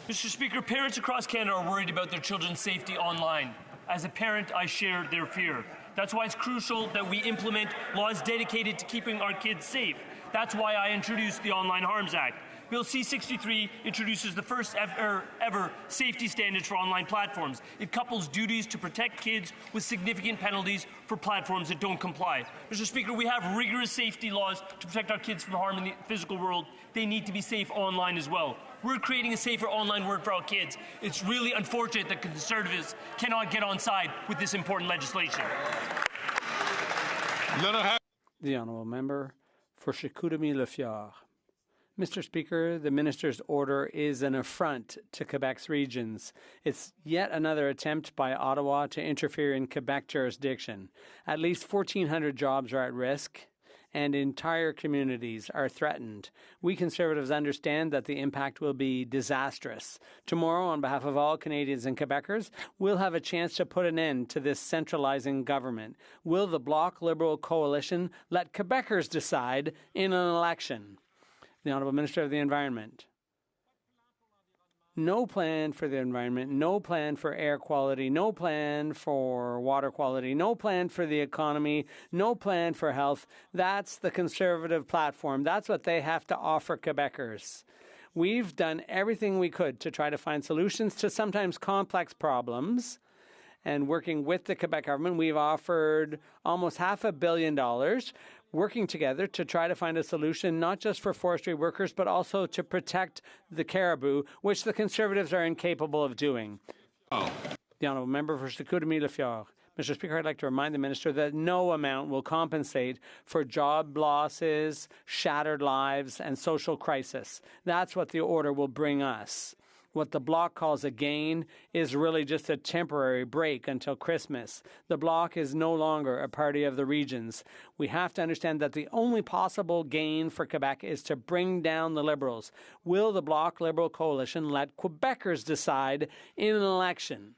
Mr. Speaker, parents across Canada are worried about their children's safety online. As a parent, I share their fear. That's why it's crucial that we implement laws dedicated to keeping our kids safe. That's why I introduced the Online Harms Act. Bill C-63 introduces the first ever safety standards for online platforms. It couples duties to protect kids with significant penalties for platforms that don't comply. Mr. Speaker, we have rigorous safety laws to protect our kids from harm in the physical world. They need to be safe online as well. We're creating a safer online world for our kids. It's really unfortunate that Conservatives cannot get on side with this important legislation. The Honourable Member for Chicoutimi-Le-Fjord. Mr. Speaker, the Minister's order is an affront to Quebec's regions. It's yet another attempt by Ottawa to interfere in Quebec jurisdiction. At least 1,400 jobs are at risk, and entire communities are threatened. We Conservatives understand that the impact will be disastrous. Tomorrow, on behalf of all Canadians and Quebecers, we'll have a chance to put an end to this centralizing government. Will the Bloc Liberal coalition let Quebecers decide in an election? The Honourable Minister of the Environment. No plan for the environment, no plan for air quality, no plan for water quality, no plan for the economy, no plan for health. That's the Conservative platform. That's what they have to offer Quebecers. We've done everything we could to try to find solutions to sometimes complex problems. And working with the Quebec government, we've offered almost $500 million working together to try to find a solution, not just for forestry workers, but also to protect the caribou, which the Conservatives are incapable of doing. The Honourable Member for Chicoutimi-Leflore. Mr. Speaker, I'd like to remind the Minister that no amount will compensate for job losses, shattered lives, and social crisis. That's what the order will bring us. What the Bloc calls a gain is really just a temporary break until Christmas. The Bloc is no longer a party of the regions. We have to understand that the only possible gain for Quebec is to bring down the Liberals. Will the Bloc Liberal coalition let Quebecers decide in an election?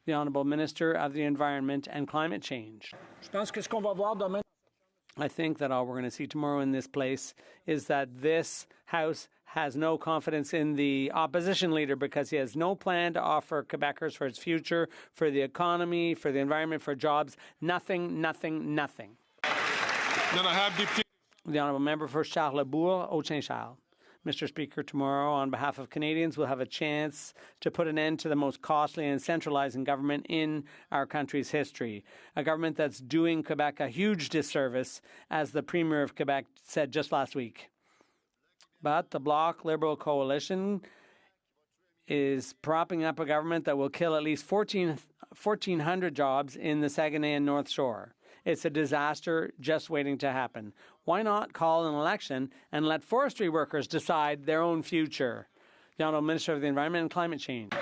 The Honourable Minister of the Environment and Climate Change. I think that all we're going to see tomorrow in this place is that this House has no confidence in the opposition leader because he has no plan to offer Quebecers for its future, for the economy, for the environment, for jobs. Nothing, nothing, nothing. Then I have the Honourable Member for Charlebourg, Haute-Saint-Charles. Mr. Speaker, tomorrow, on behalf of Canadians, we'll have a chance to put an end to the most costly and centralizing government in our country's history. A government that's doing Quebec a huge disservice, as the Premier of Quebec said just last week. But the Bloc Liberal coalition is propping up a government that will kill at least 1,400 jobs in the Saguenay and North Shore. It's a disaster just waiting to happen. Why not call an election and let forestry workers decide their own future? The Honourable Minister of the Environment and Climate Change.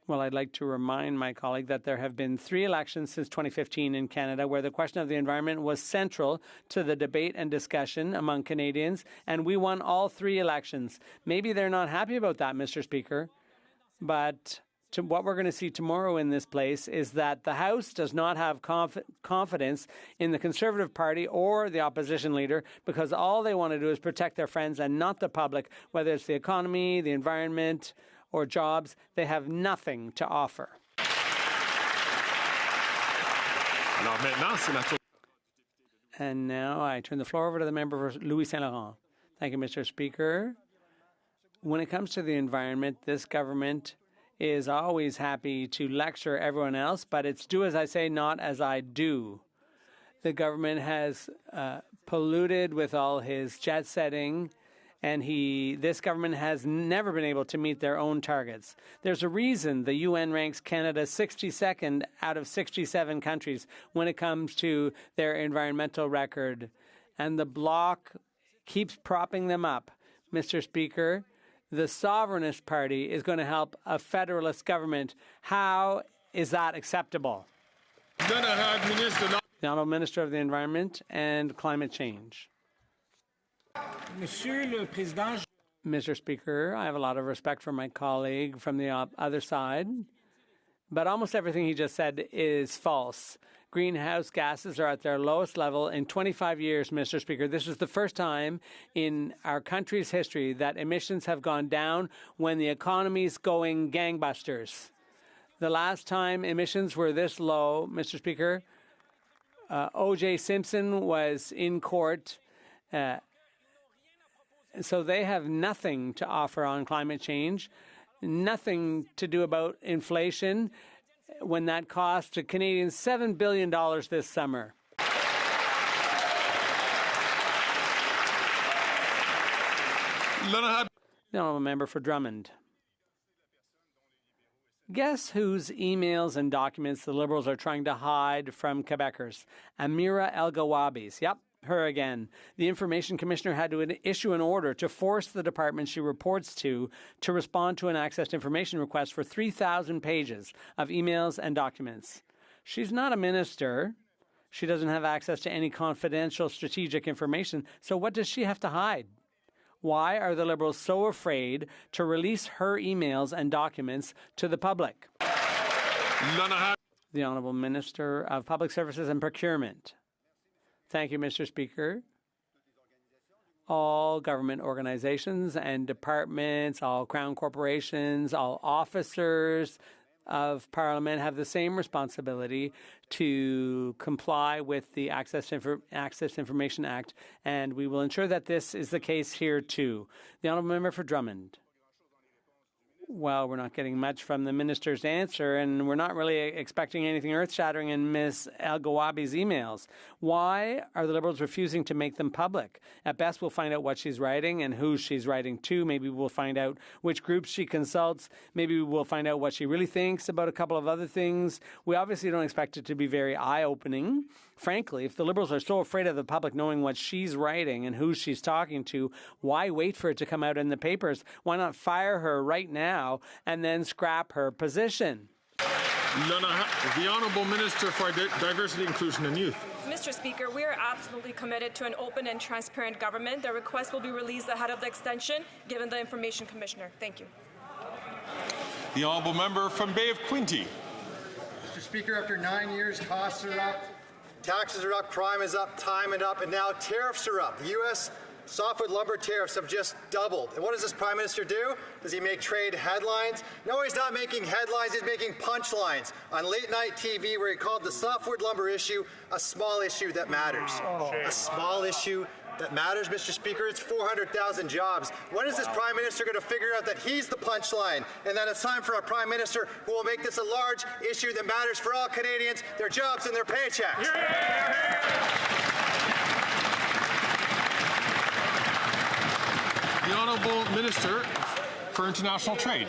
Well, I'd like to remind my colleague that there have been 3 elections since 2015 in Canada where the question of the environment was central to the debate and discussion among Canadians, and we won all 3 elections. Maybe they're not happy about that, Mr. Speaker, but what we're going to see tomorrow in this place is that the House does not have confidence in the Conservative Party or the opposition leader because all they want to do is protect their friends and not the public, whether it's the economy, the environment, or jobs. They have nothing to offer. And now I turn the floor over to the member for Louis Saint Laurent. Thank you, Mr. Speaker. When it comes to the environment, this government is always happy to lecture everyone else, but it's do as I say, not as I do. The government has polluted with all his jet setting, and this government has never been able to meet their own targets. There's a reason the UN ranks Canada 62nd out of 67 countries when it comes to their environmental record, and the Bloc keeps propping them up. Mr. Speaker, the Sovereignist Party is going to help a federalist government. How is that acceptable? Then I have the Honourable Minister of the Environment and Climate Change. Mr. Speaker, I have a lot of respect for my colleague from the other side, but almost everything he just said is false. Greenhouse gases are at their lowest level in 25 years, Mr. Speaker. This is the first time in our country's history that emissions have gone down when the economy's going gangbusters. The last time emissions were this low, Mr. Speaker, O.J. Simpson was in court. So they have nothing to offer on climate change, nothing to do about inflation, when that cost to Canadians $7 billion this summer. The Honourable Member for Drummond. Guess whose emails and documents the Liberals are trying to hide from Quebecers? Amira El-Gawabi's. Yep, her again. The Information Commissioner had to issue an order to force the department she reports to respond to an access to information request for 3,000 pages of emails and documents. She's not a minister. She doesn't have access to any confidential strategic information, so what does she have to hide? Why are the Liberals so afraid to release her emails and documents to the public? The Honourable Minister of Public Services and Procurement. Thank you, Mr. Speaker. All government organizations and departments, all crown corporations, all officers, of Parliament have the same responsibility to comply with the Access to Information Act, and we will ensure that this is the case here too. The Honourable Member for Drummond. Well, we're not getting much from the minister's answer, and we're not really expecting anything earth-shattering in Ms. El-Gawabi's emails. Why are the Liberals refusing to make them public? At best, we'll find out what she's writing and who she's writing to. Maybe we'll find out which groups she consults. Maybe we'll find out what she really thinks about a couple of other things. We obviously don't expect it to be very eye-opening. Frankly, if the Liberals are so afraid of the public knowing what she's writing and who she's talking to, why wait for it to come out in the papers? Why not fire her right now and then scrap her position? The Honourable Minister for Diversity, Inclusion and Youth. Mr. Speaker, we are absolutely committed to an open and transparent government. The request will be released ahead of the extension, given the Information Commissioner. Thank you. The Honourable Member from Bay of Quinte. Mr. Speaker, after 9 years, costs are up, taxes are up, crime is up, time is up, and now tariffs are up. The U.S. softwood lumber tariffs have just doubled. And what does this Prime Minister do? Does he make trade headlines? No, he's not making headlines, he's making punchlines on late-night TV where he called the softwood lumber issue a small issue that matters. A small issue that matters, Mr. Speaker. It's 400,000 jobs. When is this Prime Minister going to figure out that he's the punchline and that it's time for a Prime Minister who will make this a large issue that matters for all Canadians, their jobs and their paychecks? The Honourable Minister for International Trade.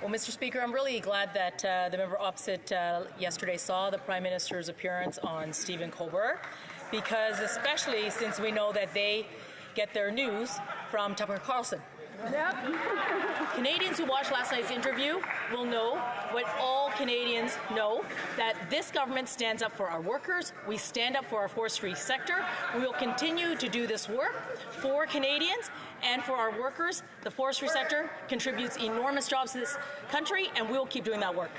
Well, Mr. Speaker, I'm really glad that the member opposite yesterday saw the Prime Minister's appearance on Stephen Colbert, because especially since we know that they get their news from Tucker Carlson. Yep. Canadians who watched last night's interview will know what all Canadians know, that this government stands up for our workers. We stand up for our forestry sector. We will continue to do this work for Canadians and for our workers. The forestry sector contributes enormous jobs to this country, and we will keep doing that work.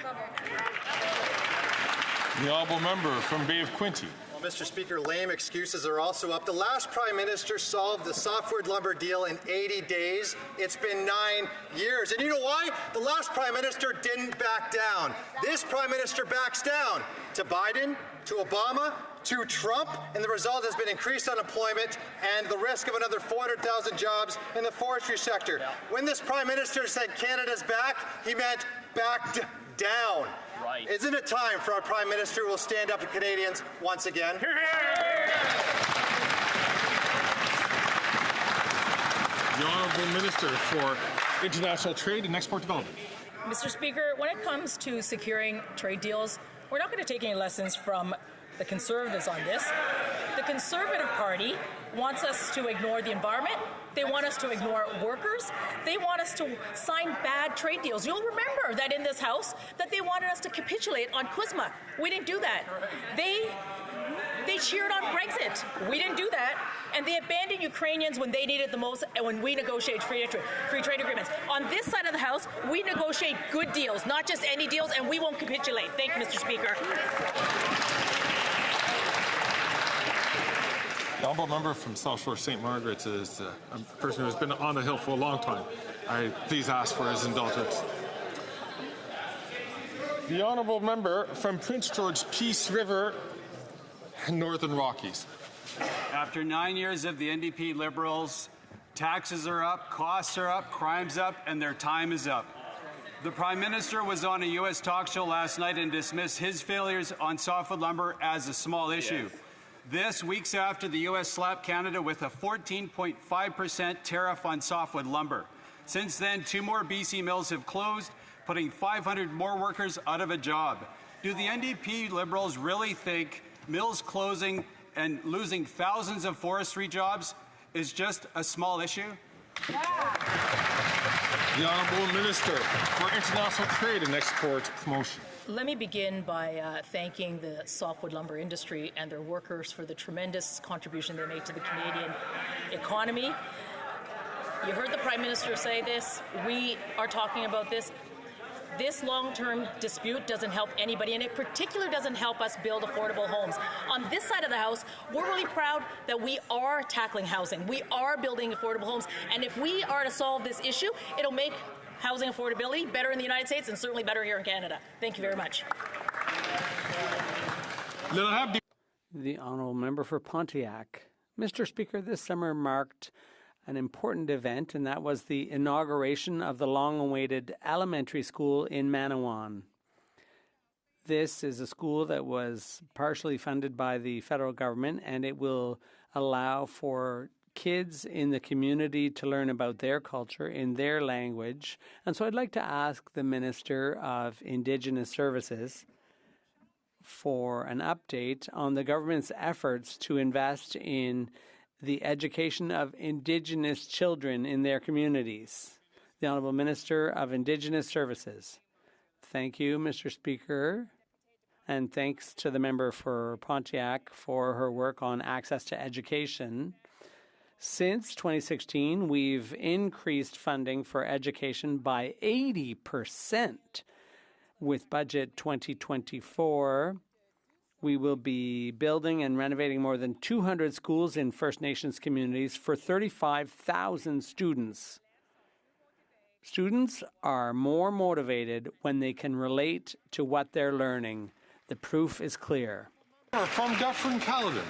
The Honourable Member from Bay of Quinte. Mr. Speaker, lame excuses are also up. The last Prime Minister solved the softwood lumber deal in 80 days. It's been 9 years. And you know why? The last Prime Minister didn't back down. This Prime Minister backs down to Biden, to Obama, to Trump, and the result has been increased unemployment and the risk of another 400,000 jobs in the forestry sector. When this Prime Minister said Canada's back, he meant backed down. Right. Isn't it time for our Prime Minister who will stand up to Canadians once again? The Honourable Minister for International Trade and Export Development. Mr. Speaker, when it comes to securing trade deals, we're not going to take any lessons from the Conservatives on this. The Conservative Party wants us to ignore the environment. They want us to ignore workers. They want us to sign bad trade deals. You'll remember that in this House that they wanted us to capitulate on CUSMA. We didn't do that. They cheered on Brexit. We didn't do that. And they abandoned Ukrainians when they needed the most and when we negotiate free trade agreements. On this side of the House, we negotiate good deals, not just any deals, and we won't capitulate. Thank you, Mr. Speaker. The Honourable Member from South Shore St. Margaret's is a person who has been on the Hill for a long time. I please ask for his indulgence. The Honourable Member from Prince George Peace River, Northern Rockies. After 9 years of the NDP Liberals, taxes are up, costs are up, crime's up, and their time is up. The Prime Minister was on a U.S. talk show last night and dismissed his failures on softwood lumber as a small issue. Yes. This, weeks after the U.S. slapped Canada with a 14.5% tariff on softwood lumber. Since then, 2 more BC mills have closed, putting 500 more workers out of a job. Do the NDP Liberals really think mills closing and losing thousands of forestry jobs is just a small issue? The Honourable Minister for International Trade and Export Promotion. Let me begin by thanking the softwood lumber industry and their workers for the tremendous contribution they make to the Canadian economy. You heard the Prime Minister say this. We are talking about this. This long-term dispute doesn't help anybody, and it particularly doesn't help us build affordable homes. On this side of the House, we're really proud that we are tackling housing. We are building affordable homes, and if we are to solve this issue, it'll make housing affordability, better in the United States and certainly better here in Canada. Thank you very much. The Honourable Member for Pontiac. Mr. Speaker, this summer marked an important event, and that was the inauguration of the long-awaited elementary school in Manawan. This is a school that was partially funded by the federal government, and it will allow for kids in the community to learn about their culture in their language. And so I'd like to ask the Minister of Indigenous Services for an update on the government's efforts to invest in the education of Indigenous children in their communities. The Honourable Minister of Indigenous Services. Thank you, Mr. Speaker, and thanks to the member for Pontiac for her work on access to education. Since 2016, we've increased funding for education by 80%. With Budget 2024, we will be building and renovating more than 200 schools in First Nations communities for 35,000 students. Students are more motivated when they can relate to what they're learning. The proof is clear. From Dufferin-Caledon.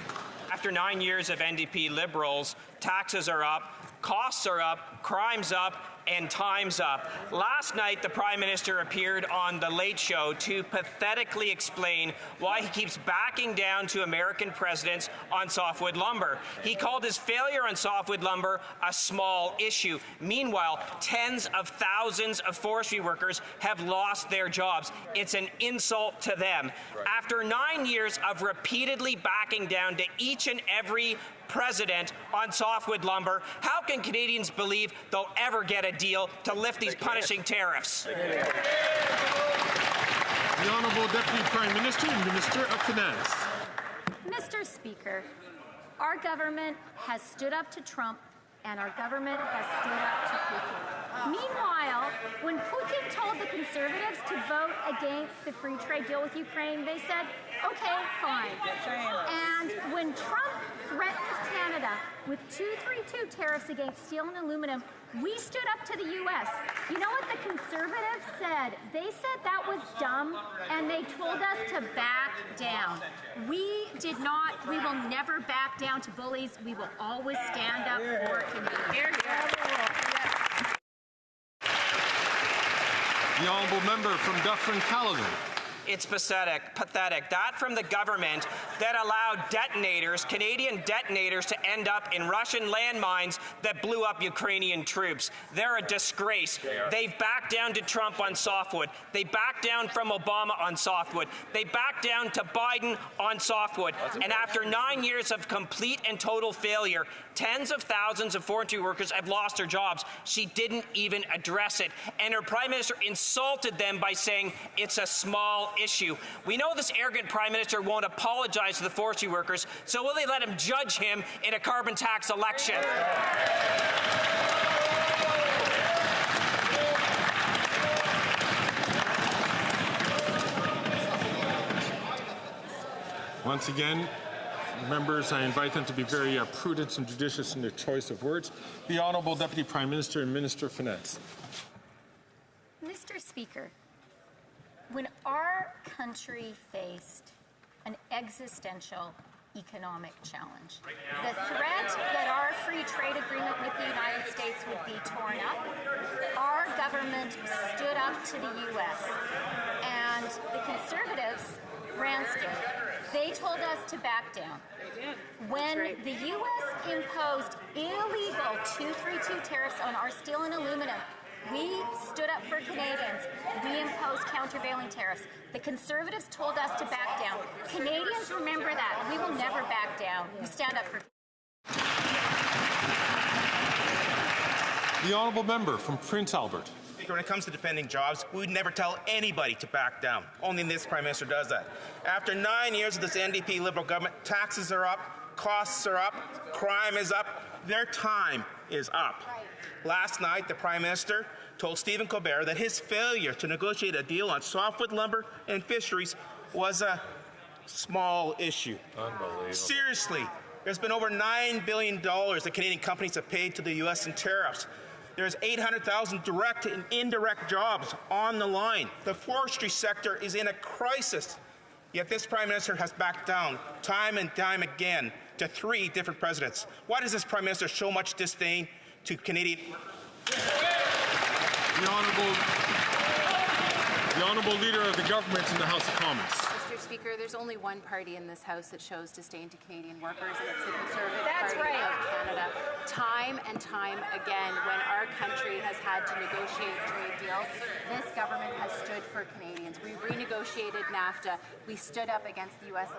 After 9 years of NDP Liberals, taxes are up, costs are up, crime's up, and time's up. Last night, the Prime Minister appeared on The Late Show to pathetically explain why he keeps backing down to American presidents on softwood lumber. He called his failure on softwood lumber a small issue. Meanwhile, tens of thousands of forestry workers have lost their jobs. It's an insult to them. After 9 years of repeatedly backing down to each and every president on softwood lumber, how can Canadians believe they'll ever get a deal to lift these punishing tariffs? The Honourable Deputy Prime Minister and Minister of Finance. Mr. Speaker, our government has stood up to Trump and our government has stood up to Putin. Meanwhile, when Putin told the Conservatives to vote against the free trade deal with Ukraine, they said, okay, fine. And when Trump threatened Canada with 232 tariffs against steel and aluminum, we stood up to the U.S. You know what the Conservatives said? They said that was dumb, and they told us to back down. We did not. We will never back down to bullies. We will always stand up for Canadians. The Honourable Member from Dufferin-Caledon. It's pathetic. That from the government that allowed detonators, Canadian detonators, to end up in Russian landmines that blew up Ukrainian troops. They're a disgrace. They've backed down to Trump on softwood. They backed down from Obama on softwood. They backed down to Biden on softwood. And after 9 years of complete and total failure, tens of thousands of forestry workers have lost their jobs. She didn't even address it. And her Prime Minister insulted them by saying it's a small issue. We know this arrogant Prime Minister won't apologize to the forestry workers, so will they let him judge him in a carbon tax election? Once again, members, I invite them to be very prudent and judicious in their choice of words. The Honourable Deputy Prime Minister and Minister of Finance. Mr. Speaker, when our country faced an existential economic challenge, the threat that our free trade agreement with the United States would be torn up, our government stood up to the U.S. and the Conservatives ran scared. They told us to back down. When the U.S. imposed illegal 232 tariffs on our steel and aluminum, we stood up for Canadians. We imposed countervailing tariffs. The Conservatives told us to back down. Canadians remember that. We will never back down. We stand up for. The Honourable Member from Prince Albert. When it comes to defending jobs, we would never tell anybody to back down. Only this Prime Minister does that. After 9 years of this NDP Liberal government, taxes are up, costs are up, crime is up, their time is up. Last night, the Prime Minister told Stephen Colbert that his failure to negotiate a deal on softwood lumber and fisheries was a small issue. Unbelievable. Seriously, there's been over $9 billion that Canadian companies have paid to the U.S. in tariffs. There's 800,000 direct and indirect jobs on the line. The forestry sector is in a crisis. Yet this Prime Minister has backed down time and time again to 3 different presidents. Why does this Prime Minister show much disdain to Canadian? The Honourable Leader of the Government in the House of Commons. Mr. Speaker, there's only one party in this House that shows disdain to Canadian workers, and it's the Conservative Party of Canada. Time and time again, when our country has had to negotiate trade deals, this government has stood for Canadians. We renegotiated NAFTA. We stood up against the U.S.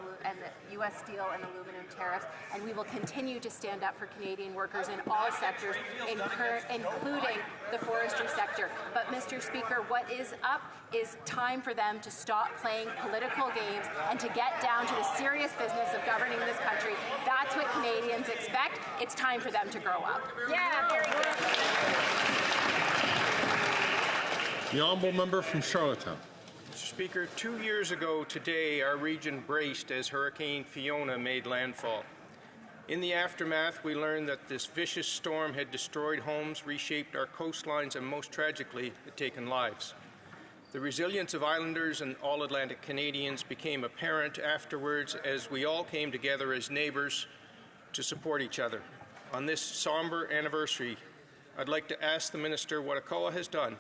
steel and aluminum tariffs, and we will continue to stand up for Canadian workers in all sectors, including the forestry sector. But, Mr. Speaker, what is up is time for them to stop playing political games and to get down to the serious business of governing this country. That's what Canadians expect. It's time for them to grow up. Yeah, very good. The Honourable Member from Charlottetown. Mr. Speaker, 2 years ago today, our region braced as Hurricane Fiona made landfall. In the aftermath, we learned that this vicious storm had destroyed homes, reshaped our coastlines, and most tragically, had taken lives. The resilience of islanders and all Atlantic Canadians became apparent afterwards as we all came together as neighbours to support each other. On this somber anniversary, I'd like to ask the Minister what ACOA has done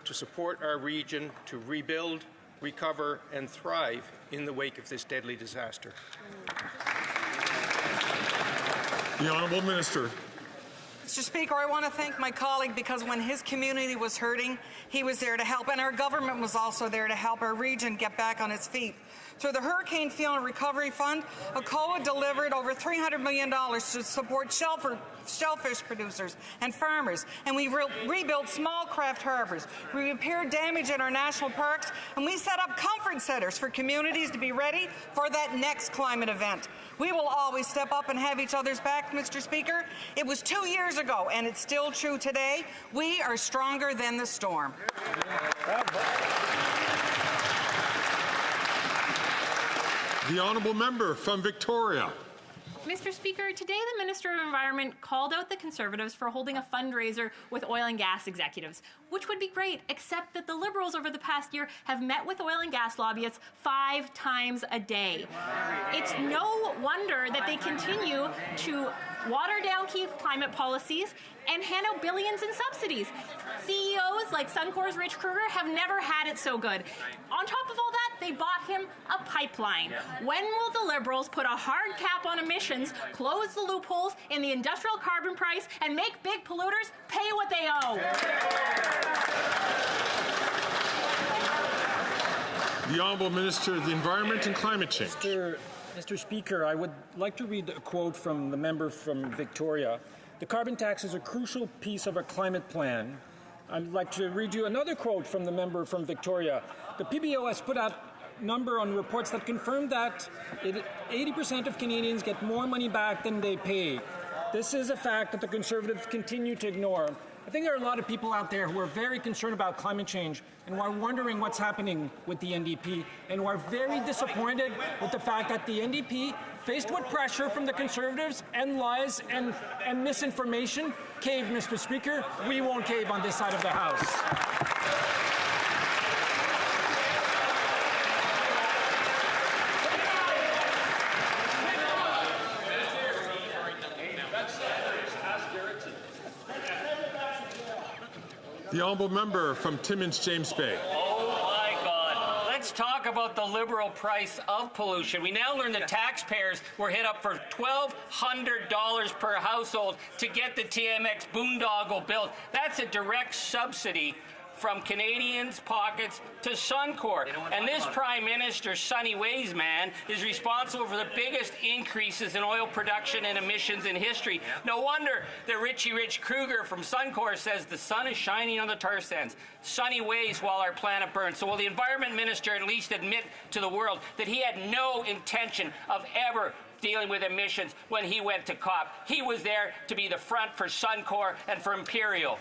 to support our region to rebuild, recover, and thrive in the wake of this deadly disaster. The Honourable Minister. Mr. Speaker, I want to thank my colleague because when his community was hurting, he was there to help, and our government was also there to help our region get back on its feet. Through the Hurricane Fiona Recovery Fund, ACOA delivered over $300 million to support shellfish producers and farmers, and we rebuilt small craft harbors. We repaired damage in our national parks, and we set up comfort centers for communities to be ready for that next climate event. We will always step up and have each other's back, Mr. Speaker. It was 2 years ago, and it's still true today. We are stronger than the storm. The Honourable Member from Victoria. Mr. Speaker, today the Minister of Environment called out the Conservatives for holding a fundraiser with oil and gas executives, which would be great, except that the Liberals over the past year have met with oil and gas lobbyists 5 times a day. It's no wonder that they continue to water down key climate policies and hand out billions in subsidies. CEOs like Suncor's Rich Kruger have never had it so good. On top of all that, they bought him a pipeline. When will the Liberals put a hard cap on emissions, close the loopholes in the industrial carbon price, and make big polluters pay what they owe? The Honourable Minister of the Environment and Climate Change. Mr. Speaker, I would like to read a quote from the member from Victoria. The carbon tax is a crucial piece of a climate plan. I'd like to read you another quote from the member from Victoria. The PBO has put out a number on reports that confirm that 80% of Canadians get more money back than they pay. This is a fact that the Conservatives continue to ignore. I think there are a lot of people out there who are very concerned about climate change and who are wondering what's happening with the NDP and who are very disappointed with the fact that the NDP, faced with pressure from the Conservatives and lies and misinformation, caved, Mr. Speaker. We won't cave on this side of the House. The Honourable Member from Timmins James Bay. Oh my God. Let's talk about the Liberal price of pollution. We now learn that taxpayers were hit up for $1,200 per household to get the TMX boondoggle built. That's a direct subsidy from Canadians' pockets to Suncor. And this Prime Minister, Sunny Ways man, is responsible for the biggest increases in oil production and emissions in history. No wonder the Richie Rich Kruger from Suncor says the sun is shining on the tar sands. Sunny Ways while our planet burns. So will the Environment Minister at least admit to the world that he had no intention of ever dealing with emissions when he went to COP? He was there to be the front for Suncor and for Imperial.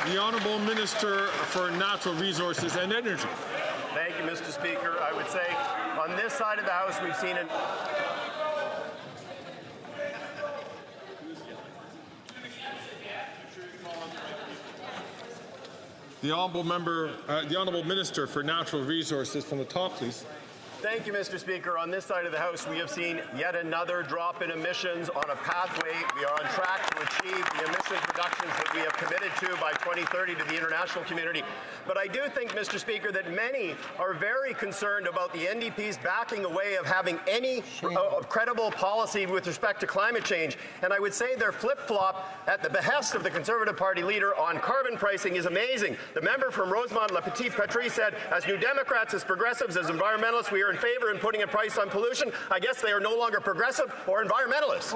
The Honourable Minister for Natural Resources and Energy. Thank you, Mr. Speaker. I would say on this side of the House we've seen The Honourable Minister for Natural Resources from the top, please. Thank you, Mr. Speaker. On this side of the House, we have seen yet another drop in emissions on a pathway. We are on track to achieve the emissions reductions that we have committed to by 2030 to the international community. But I do think, Mr. Speaker, that many are very concerned about the NDP's backing away of having any credible policy with respect to climate change. And I would say their flip-flop at the behest of the Conservative Party leader on carbon pricing is amazing. The member from Rosemont, La Petite Patrie, said, as New Democrats, as progressives, as environmentalists, we are in favor in putting a price on pollution. I guess they are no longer progressive or environmentalists.